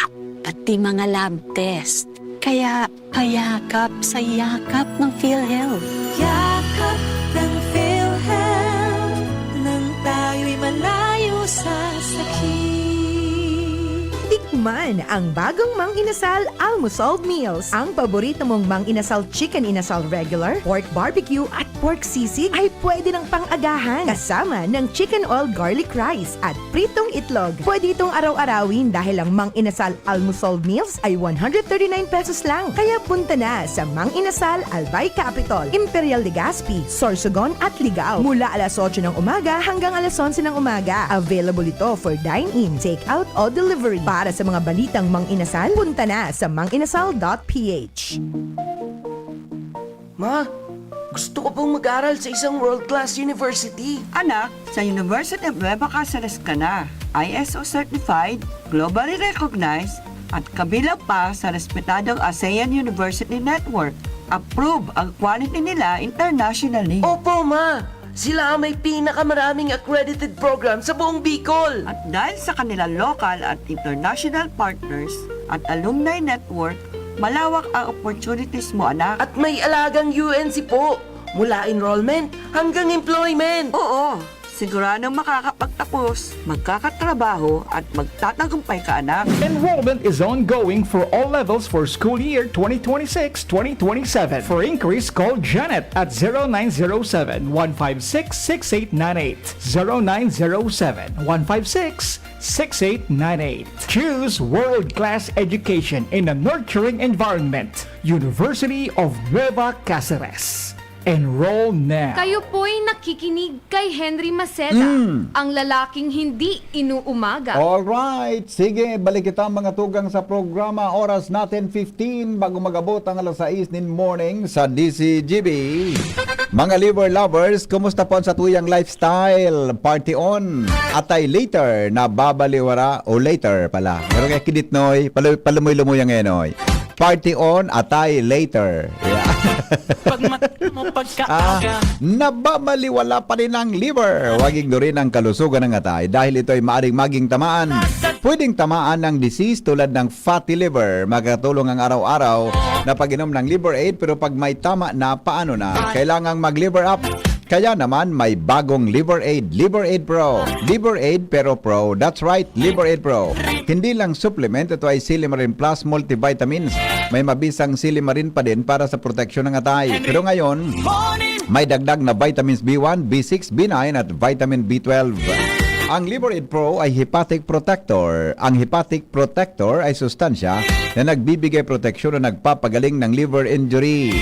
pati mga lab test. Kaya payakap sa yakap ng PhilHealth. Yakap ng PhilHealth nang tayo'y malayo sa sakit. Tikman ang bagong Mang Inasal Almusal Meals. Ang paborito mong Mang Inasal Chicken Inasal Regular, Pork Barbecue at Pork Sisig ay pwede ng pang-agahan kasama ng Chicken Oil Garlic Rice at pritong itlog. Pwede itong araw-arawin dahil ang Mang Inasal Almusal Meals ay 139 pesos lang. Kaya punta na sa Mang Inasal Albay Capitol, Imperial Legazpi, Sorsogon at Ligao mula alas 8 ng umaga hanggang alas 11 ng umaga. Available ito for dine-in, take-out o delivery. Para sa mga balitang Mang Inasal, punta na sa manginasal.ph. Ma, gusto ko pong mag-aral sa isang world-class university. Anak, sa University of Nueva Cáceres ka na. ISO certified, globally recognized, at kabilang pa sa respetadong ASEAN University Network. Approve ang quality nila internationally. Opo, Ma! Sila ang may pinakamaraming accredited program sa buong Bicol. At dahil sa kanilang local at international partners at alumni network, malawak ang opportunities mo, anak. At may alagang UNC po, mula enrollment hanggang employment. Oo, siguradong makakapagtapos, magkakatrabaho at magtatagumpay ka, anak. Enrollment is ongoing for all levels for school year 2026-2027. For inquiries, call Janet at 0907-156-6898. 0907-156-6898. Choose world-class education in a nurturing environment. University of Nueva Cáceres. Enroll now. Kayo po'y nakikinig kay Henry Maceda, ang lalaking hindi inuumaga. Alright, sige, balik kita mga tugang sa programa. Oras natin 15 bago magabot ang alas 6 in morning sa DCGB. Mga liver lovers, kumusta po sa tuyang lifestyle? Party on. Atay later na babaliwara o later pala. Meron kaya kinit noy, palamoy-lumoy ang enoy. Party on, atay later. Yeah. Nababaliwala pa rin ang liver. Huwag ignorin ang kalusugan ng atay dahil ito ay maaaring maging tamaan. Pwedeng tamaan ng disease tulad ng fatty liver. Magkatulong ang araw-araw na pag-inom ng liver aid, pero pag may tama na, paano na? Kailangang mag-liver up. Kaya naman may bagong Liver Aid, Liver Aid Pro. Liver Aid pero Pro. That's right, Liver Aid Pro. Hindi lang supplement, ito ay Silimarin Plus multivitamins. May mabisang silimarin pa din para sa proteksyon ng atay. Pero ngayon, may dagdag na vitamins B1, B6, B9 at vitamin B12. Ang Liver Aid Pro ay hepatic protector. Ang hepatic protector ay sustansya na nagbibigay proteksyon na nagpapagaling ng liver injury.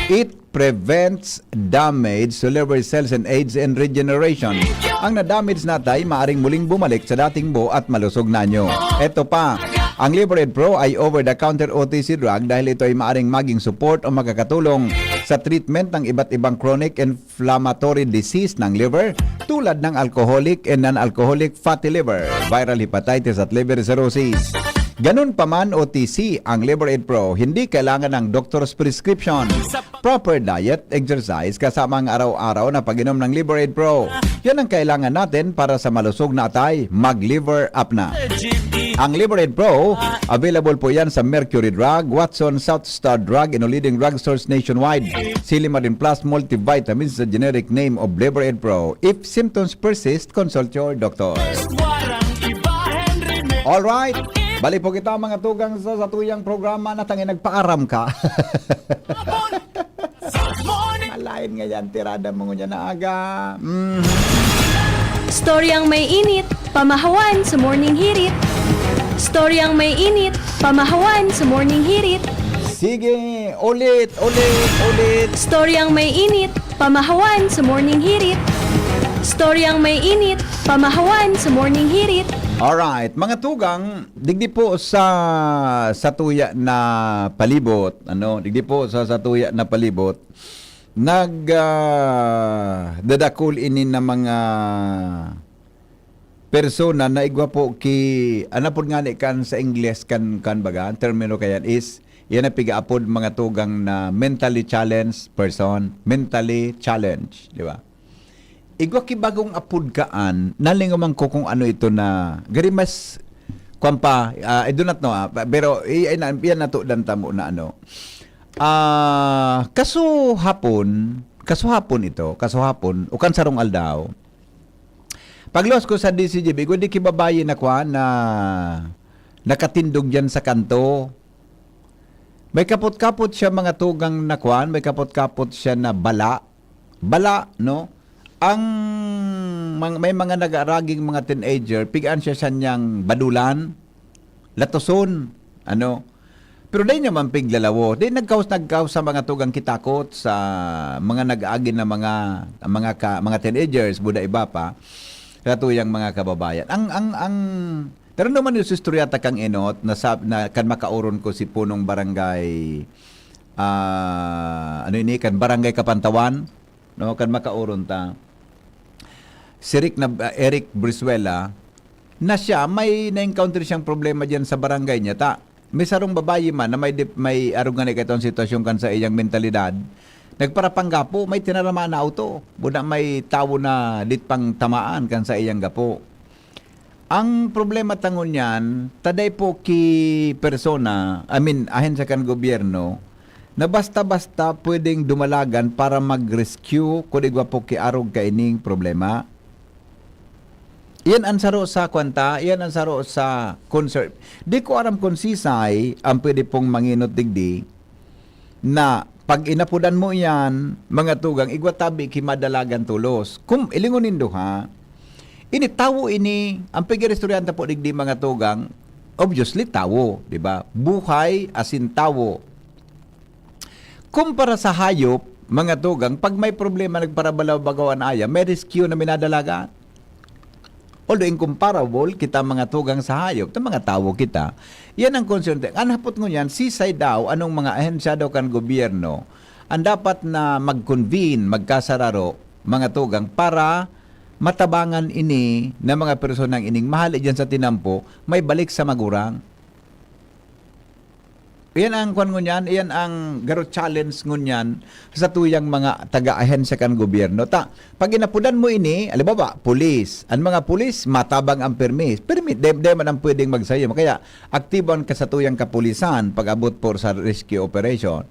It prevents damage to liver cells and aids in regeneration. Ang na-damage na atay maaring muling bumalik sa dating buo at malusog na nyo. Ito pa, ang Liver Aid Pro ay over-the-counter OTC drug dahil ito ay maaring maging support o makakatulong sa treatment ng iba't ibang chronic inflammatory disease ng liver tulad ng alcoholic and non-alcoholic fatty liver, viral hepatitis at liver cirrhosis. Ganun pa man OTC ang Liver Aid Pro, hindi kailangan ng doctor's prescription. Proper diet, exercise, kasama ang araw-araw na pag-inom ng Liver Aid Pro. Yan ang kailangan natin para sa malusog na atay, mag-liver up na. Ang Liver Aid Pro, available po yan sa Mercury Drug, Watson, South Star Drug, and leading drugstores nationwide. Silimarin Plus multivitamins is the generic name of Liver Aid Pro. If symptoms persist, consult your doctor. Alright, balik po kita mga tugang sa tuyang programa na tangin nagpaaram ka. Alain nga yan, tirada mo nga na aga. Storyang may init, pamahawan sa morning hirit. Storyang may init, pamahawan sa morning hirit. Sige, ulit. Storyang may init, pamahawan sa morning hirit. Storyang may init, pamahawan sa morning hirit. Alright, mga tugang, digdi po sa tuya na palibot, digdi po sa tuya na palibot, dadakol inin na mga persona na igwa po ki, po nga ni kan sa Ingles kan baga, ang termino kayan is, yan na pigaapod mga tugang na mentally challenged person, mentally challenged, di ba? Igwa ki bagong apod kaan, nalingaman ko kung ano ito na, gari mas kwan pa, I do not know, pero yan na to dan tamo na ano. Kasuhapon ukan sarong aldaw. Paglos ko sa DCGB, ko di kibabayi na kwan na nakatindog dyan sa kanto. May kapot-kapot siya mga tugang na kwan, may kapot-kapot siya na bala, no? May mga nag-araging mga teenager, pigaan siya niyang badulan, latoson, ano? Pero dahil naman piglalawo, dahil nagkaus sa mga tugang kitakot, sa mga nag-aagi na mga teenagers, buda iba pa, katuyang mga kababayan. Pero naman yung susturyata kang inot, na kan makauron ko si punong barangay, barangay Kapantawan, no, kan makauron ta. Si Eric Brizuela, na siya, may na-encounter siyang problema diyan sa barangay niya, may sarong babayi man na may arungan ikatong sitwasyon kan sa iyang mentalidad, nagparapanggapo, may tinaramaan na auto, buna may tawo na ditpang tamaan kan sa iyang gapo. Ang problema tangon niyan, taday po ki persona, ahensya kan gobyerno, na basta-basta pwedeng dumalagan para mag-rescue kung igwa po ki arog kaining problema. Yan ang saro sa kwanta, yan ang saro sa concert. Di ko aram kung sisay ang pwede pong manginot digdi na pag inapudan mo yan, mga tugang, igwatabi kimadalagan tulos. Kung ilingunin do ha, ini tawo ini, ang pag-restoryanta po digdi mga tugang, obviously tawo, di ba? Buhay asin tawo. Kumpara sa hayop, mga tugang, pag may problema nagparabalaw bagawan aya, may rescue na minadalaga. Although incomparable, kita mga tugang sa hayop, ta mga tawo kita. Yan ang concern. Ang hapot ngo yan, sisay daw, anong mga ahensya daw kan gobyerno, ang dapat na mag-convene, magkasararo, mga tugang, para matabangan ini na mga personang ining mahali dyan sa tinampo, may balik sa magurang. Yan ang kwan ngunyan, yan ang garo challenge ngunyan sa tuyang mga taga-ahensya kan gobyerno. Pag inapudan mo ini, alibaba, pulis. Ang mga pulis, matabang ang permis. Permit, de man ang pwedeng magsayom. Kaya, aktiban ka sa tuyang kapulisan pag abot po sa rescue operation.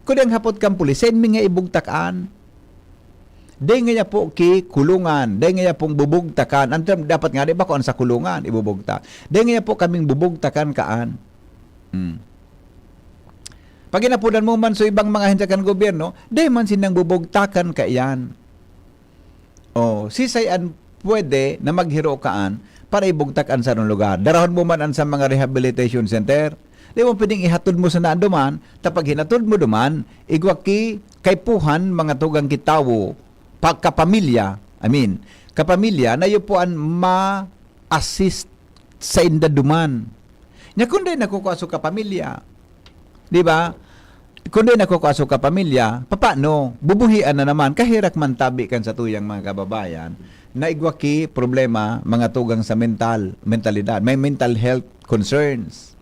Kung ang hapot kang pulis, saan mi nga ibugtakan? Day nga po ki kulungan, day nga pong bubugtakan. Ang dapat nga, di ba kung sa kulungan, ibubugtak. Day nga po kaming bubugtakan kaan. Pag inapudan mo man sa ibang mga ahensya kan gobyerno, day man sinang bubugtakan ka yan. Sisayan pwede na maghiro kaan para ibugtakan sa anong lugar. Darahon mo man an sa mga rehabilitation center, di mo pwedeng ihatod mo sa naan duman, tapag hinatod mo duman, igwaki kay puhan mga tugang kitawo, kapamilya, kapamilya na yupuan ma-assist sa indaduman. Nya kundi nakukuaso kapamilya, di ba? Kundi nakukuaso kapamilya, paano? Bubuhian na naman, kahirak man tabi kan sa tuyang mga kababayan, na igwaki problema, mga tugang sa mentalidad, may mental health concerns.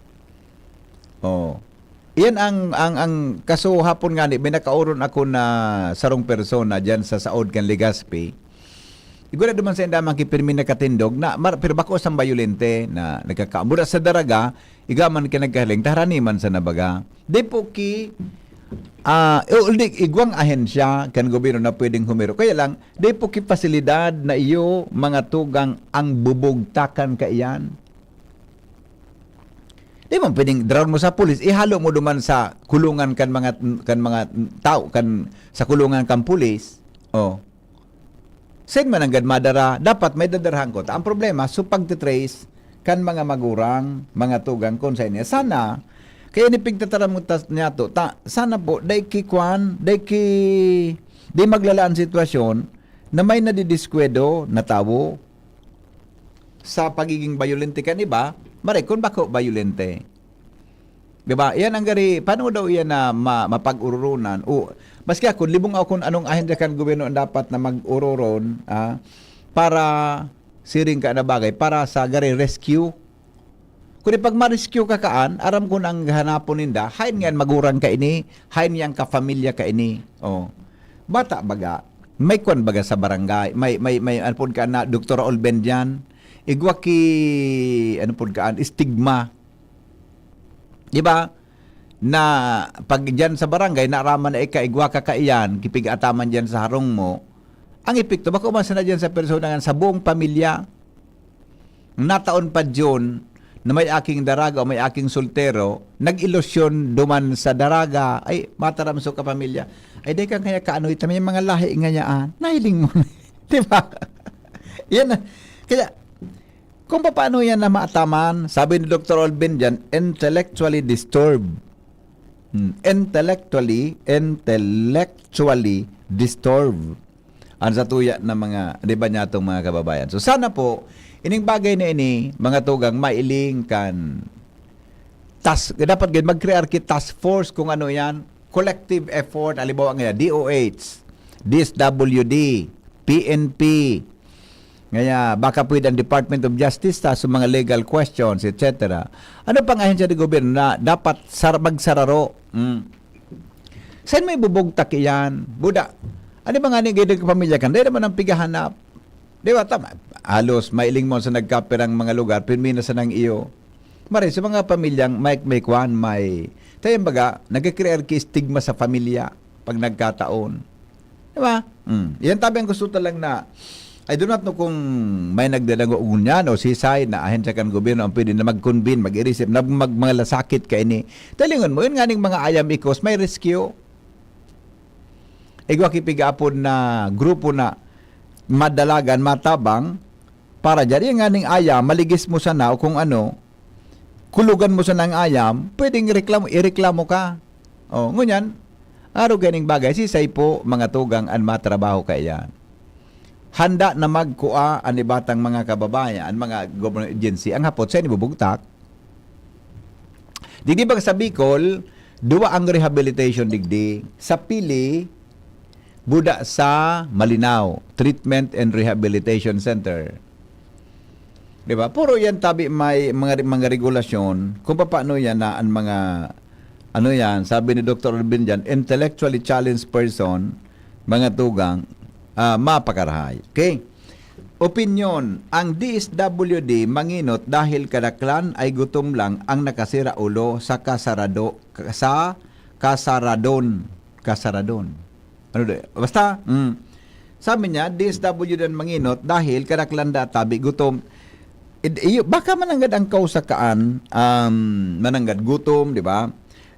Yan ang kaso hapon nga ni, may nakauron ako na sarong persona dyan sa Saod kan Legazpi. Igura duman sa indamang kipirmi na katindog na pero bako sang bayulente na nagkakaamura sa daraga, igaman ka nagkahaling, taharaniman sa nabaga. Di po ki igwang ahensya kan gobyerno na pwedeng humiro. Kaya lang, di po ki pasilidad na iyo mga tugang ang bubugtakan ka iyan. Di mo pwedeng drawn mo sa pulis, ihalo mo duman sa kulungan kan mga tao kan sa kulungan kan pulis. Sen man ang madara, dapat may dadarhan ko. Ang problema, so pagtitrace kan mga magurang, mga tugang kon sa inyo. Sana, kaya nipigtataran mo niya to, sana po, day maglalaan sitwasyon na may nadidiskwedo na tawo sa pagiging bayolente kan iba, maray, kung bako bayolente. Diba? Yan ang gari, paano daw yan na mapag-ururunan? Maski ako, libong ako kung anong ahensya kan gobyerno ang dapat na mag-ururon para siring ka na bagay, para sa gari rescue. Kung pag ma-rescue ka kaan, aram ko nang hanapon ninda, hain nga magurang ka ini, hain yang ka-familia ka ini. Bata baga, may kwan baga sa barangay, may anpon ka na Dr. Olben dyan, igwa ki ano pud kaan stigma. Di ba? Na pag diyan sa barangay naaraman na igwa ka kaiyan kipig-ataman diyan sa harong mo. Ang epekto bako man sana diyan sa persona sa buong pamilya. Nataon pa diyon na may aking daraga o may aking soltero, nag-ilusyon duman sa daraga, ay mataramso ka pamilya. Ay di kang kaya kaano ito, may mga lahi nga yaan, nahiling mo. Di ba? Yan na. Kaya, kung paano yan na maataman, sabi ni Dr. Olvin dyan, intellectually disturbed. Intellectually disturbed. Ang sa tuya ng mga, di ba niya itong mga kababayan. So sana po, ining bagay na ini, mga tugang, mailing kan dapat ganyan, mag-create task force kung ano yan, collective effort, alibawa nga DOH, DSWD, PNP, ngaya baka pwede ang Department of Justice sa mga legal questions, etc. Ano pang ahensya ng gobyerno na dapat magsararo? Saan may bubugtak yan? Buda, ano ba nga ni gaydag pamilya kan? Dahil naman ang pigahanap. Di ba, tama? Halos, mailing mo sa nagkaperang mga lugar, pinmina sa nang iyo. Maray, sa mga pamilyang may kwan, may... Tayo baga, nag-create ki stigma sa pamilya pag nagkataon. Di ba? Yan tabi ang gusto talang na, I do not know kung may nagdalangoon yan o sisay na ahensya kan gobyerno ang pwede na mag-convene, mag-irisip, na mga lasakit ka ini. Talingon mo, yun nga ning mga ayam ikos, may rescue. Igwa kipigapon na grupo na madalagan, matabang, para dyan, yung nga ning ayam, maligis mo sana o kung ano, kulugan mo sana ng ayam, pwedeng ireklamo ka. O, ngunyan, araw ganing bagay, sisay po, mga tugang, an matrabaho ka yan. Handa na magkua ang ibatang mga kababayan, mga government agency, ang hapot sa inibubugtak. Digdi ba sa Bicol, duwa ang rehabilitation digdi, sa Pili, buda sa Malinaw, Treatment and Rehabilitation Center. Diba? Puro yan tabi may mga regulasyon kung paano yan na ang mga ano yan, sabi ni Dr. Olvin dyan, intellectually challenged person, mga tugang, mapakarahay. Okay? Opinion, ang DSWD manginot dahil kadaklan ay gutom lang ang nakasira ulo sa kasaradon. Ano do? Basta, sabi niya, DSWD manginot dahil kadaklan tabi gutom. Baka mananggad ang kausakaan, mananggad gutom, di ba?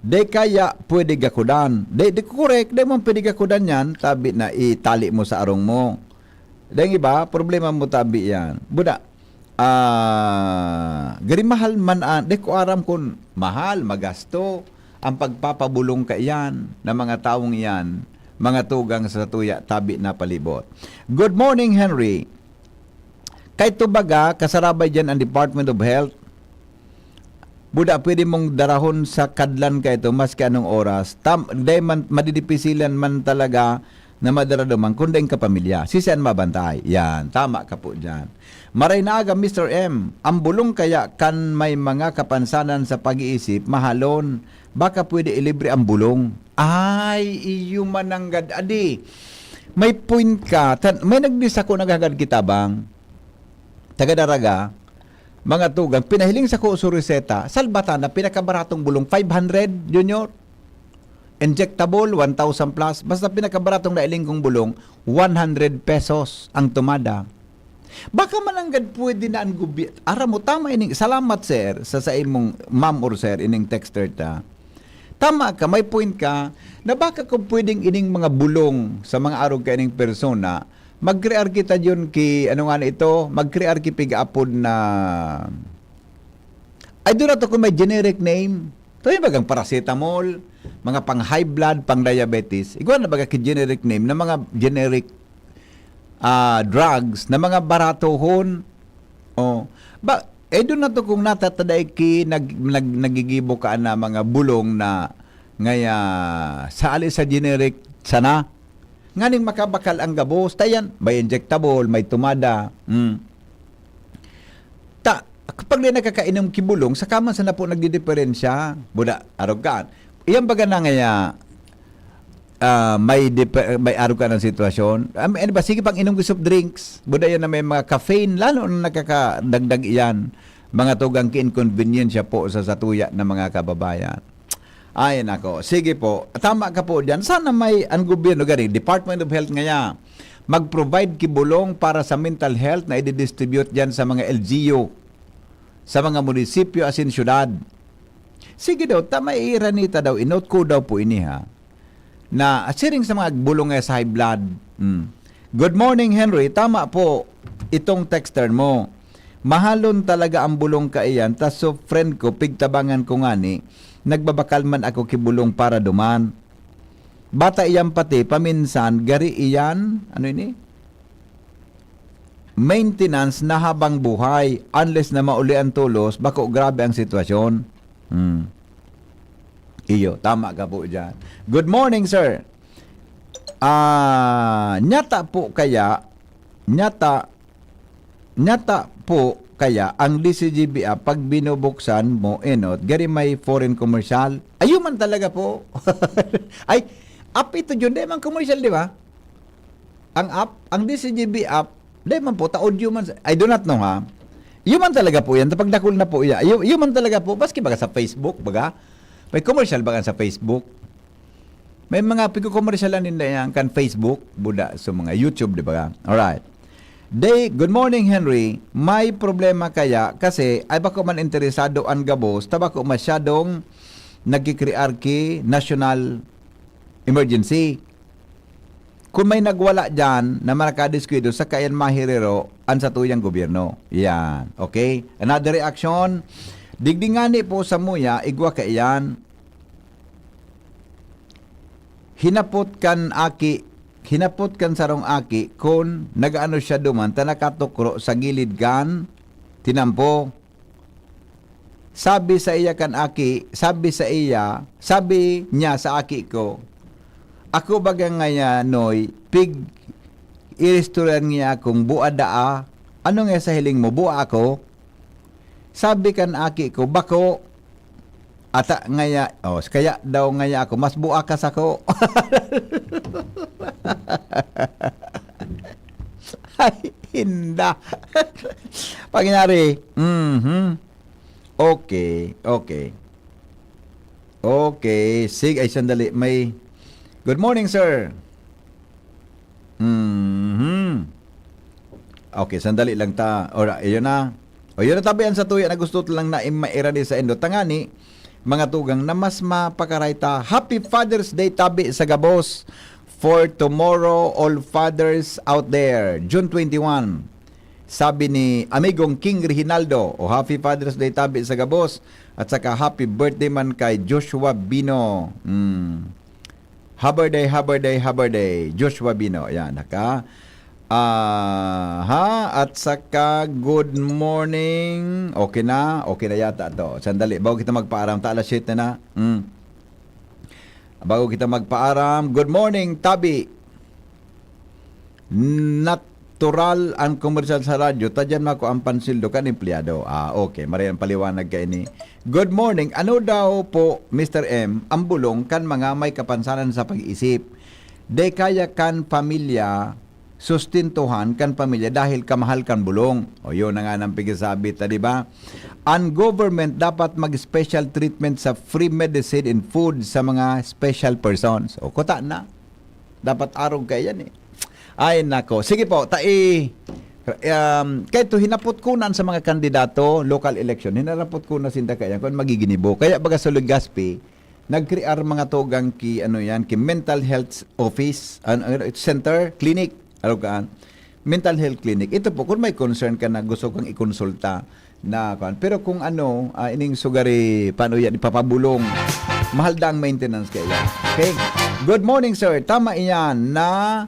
De kaya pwede gakudan. De correct, de mo pwede gakudan yan, tabi na itali mo sa arong mo. De iba, problema mo tabi yan. Buda, gari mahal man, de ko aram kung mahal, magasto, ang pagpapabulong ka yan, na mga taong yan, mga tugang sa tuya, tabi na palibot. Good morning, Henry. Kahit tubaga, kasarabay dyan ang Department of Health. Buda, pwede mong darahon sa kadlan ka ito, maski anong oras. Dahil madidipisilan man talaga na madaraduman, kundi ang kapamilya. Sisaan mabantay? Yan, tama ka po dyan. Maray na aga, Mr. M. Ang bulong kaya kan may mga kapansanan sa pag-iisip, mahalon. Baka pwede ilibre ang bulong. Ay, iyo mananggad. Adi, may point ka. May nagdisako nagagad kita bang? Taga-daraga, mga tugang, pinahiling sa ko sa reseta, salbatan na pinakabaratong bulong, 500, junior. Injectable, 1,000 plus. Basta pinakabaratong nailing kong bulong, 100 pesos ang tumada. Baka mananggad pwede na ang gubi. Ara mo, tama ining, salamat sir, sa imong ma'am or sir, ining texter ta. Tama ka, may point ka, na baka kung pwedeng ining mga bulong sa mga araw ka ining persona, mag-create kita yun ki, ano nga na ito, mag-create ki pig-apod na, I do not know kung may generic name. Ito yung bagang paracetamol, mga pang high blood, pang diabetes. Ikaw na baga ki generic name na mga generic drugs, na mga baratohon. Oh. I do not know kung natataday ki, nagigibo ka na mga bulong na, ngaya, sa alis sa generic, sana, nganing makabakal ang gabos, tayan, may injectable, may tumada. Kapag di nakakainom kibulong, sa kaman sa na po nagdidiferensya, buda, arogan. Iyan baga na ngaya, may araw ka ng sitwasyon. Ano ba, sige pang inom ko soft drinks. Budaya na may mga caffeine, lalo na nakakadagdag iyan. Mga tugang ki-inconvenience po sa satuya ng mga kababayan. Ay nako, sige po. Tama ka po diyan. Sana may ang gobyerno gani, Department of Health ngaya mag-provide kibulong para sa mental health na i-distribute diyan sa mga LGU, sa mga munisipyo asin syudad. Sige daw, tama iranita daw, inote ko daw po ini ha, na asiring sa mga bulong sa high blood. Good morning, Henry. Tama po itong texter mo. Mahalon talaga ang bulong kaiyan, tas so friend ko, pigtabangan ko nga ni, nagbabakal man ako kibulong para duman. Bata iyan pati, paminsan, gari iyan, ano ini? Maintenance na habang buhay, unless na mauli ang tulos, bako grabe ang sitwasyon. Iyo, tama ka po dyan. Good morning, sir. Nyata po kaya po kaya ang DCGB pag binubuksan mo enot, gari may foreign commercial. Ayun man talaga po. Ay, app ito yun, di man commercial, di ba? Ang app, ang DCGB app, di man po, ta-audio man. I do not know ha. Human talaga po yan. Pagdakol na po yan. Human talaga po. Baski baga sa Facebook, baga. May commercial baga sa Facebook. May mga piko-commercialan nila yan kan Facebook, buda sa mga YouTube, di ba? Alright. Good morning, Henry. May problema kaya kasi ay bako man interesado ang gabos, tabako masyadong nagkikrear ki national emergency. Kung may nagwala dyan na marakadiskuido sa kayan mahirero ang sa tuyang gobyerno. Yan. Okay? Another reaction. Digdingani po sa muya, igwa ka iyan. Hinapot kan sarong aki kung nagaano siya duman, tanakatukro sa gilid kan, tinampo. Sabi niya sa aki ko, ako baga ngaya noy, pig i-restauran niya akong bua daa. Ano nga sa hiling mo? Bua ako? Sabi kan aki ko, bako. Ata ngaya, kaya daw ngaya ako, mas bua ka sa ko. Ay, hinda. Pangyari. Okay. Sige, ay sandali. Good morning, sir. Okay, sandali lang ta. Ora, yun na. Yun na tabihan sa tuya na gusto lang na mairani sa endo. Tangani, mga tugang na mas mapakarayta. Happy Father's Day tabi sa Gabos. For tomorrow, all fathers out there. June 21. Sabi ni amigong King Reginaldo. Happy Father's Day tabi sa Gabos. At saka happy birthday man kay Joshua Bino. Happy day, Joshua Bino. Ayan, naka. At saka, good morning. Okay na yata to. Sandali, bago kita magpaaram, alas 7 na. Bago kita magpaaram, good morning, Tabi. Natural ang commercial sa radyo, tadyan mako ang pansildo kan empleyado. Okay, mariyan paliwanag ka ini. Good morning. Ano daw po, Mr. M, ang bulong kan mga may kapansanan sa pag-isip? De kaya kan pamilya, sustintuhan kan pamilya dahil kamahal kan bulong. Yun na nga nang pigisabi, di ba? Ang government dapat mag-special treatment sa free medicine and food sa mga special persons. Kota na. Dapat arog kayo yan eh. Ay, nako. Sige po, kahit to hinapot ko na sa mga kandidato, local election, hinarapot ko na sinda kaya kung magiginibo. Kaya baga sa Legazpi, nag-create mga togang ki mental health office, center, clinic, mental health clinic. Ito po, kung may concern ka na gusto kang ikonsulta na pero kung ining sugari, paano yan, ipapabulong, mahal daang maintenance kaya. Okay? Good morning, sir. Tama iyan na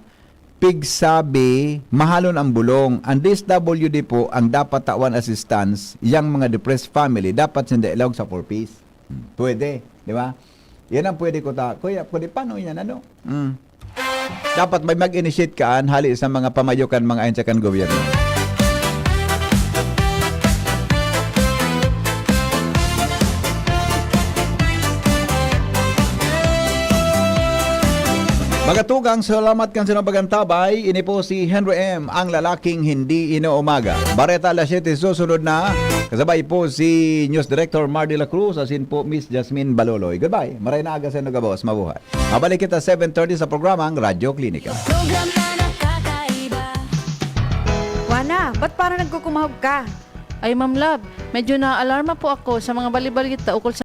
pigsabi, mahalon ang bulong. Ang DSWD po ang dapat tawan assistance, yang mga depressed family, dapat sinda ilawag sa 4Ps. Pwede, di ba? Yan ang pwede ko Kuya, pwede paano yan, Dapat may mag-initiate kaan, hali sa mga pamayukan, mga ayon gobyerno. Mga tugang, salamat kan sa nabagantabay. Ini po si Henry M., ang lalaking hindi inuumaga. Bareta alas 7, susunod na. Kasabay po si News Director Mar de la Cruz, asin po Miss Jasmine Baloloy. Goodbye. Maray na aga sa Nugabos. Mabuhay. Mabalik kita 7:30 sa programang Radyo Klinika. Wana, ba't parang nagkukumahog ka? Ay, Ma'am Love, medyo na-alarma po ako sa mga balibalita ukol sa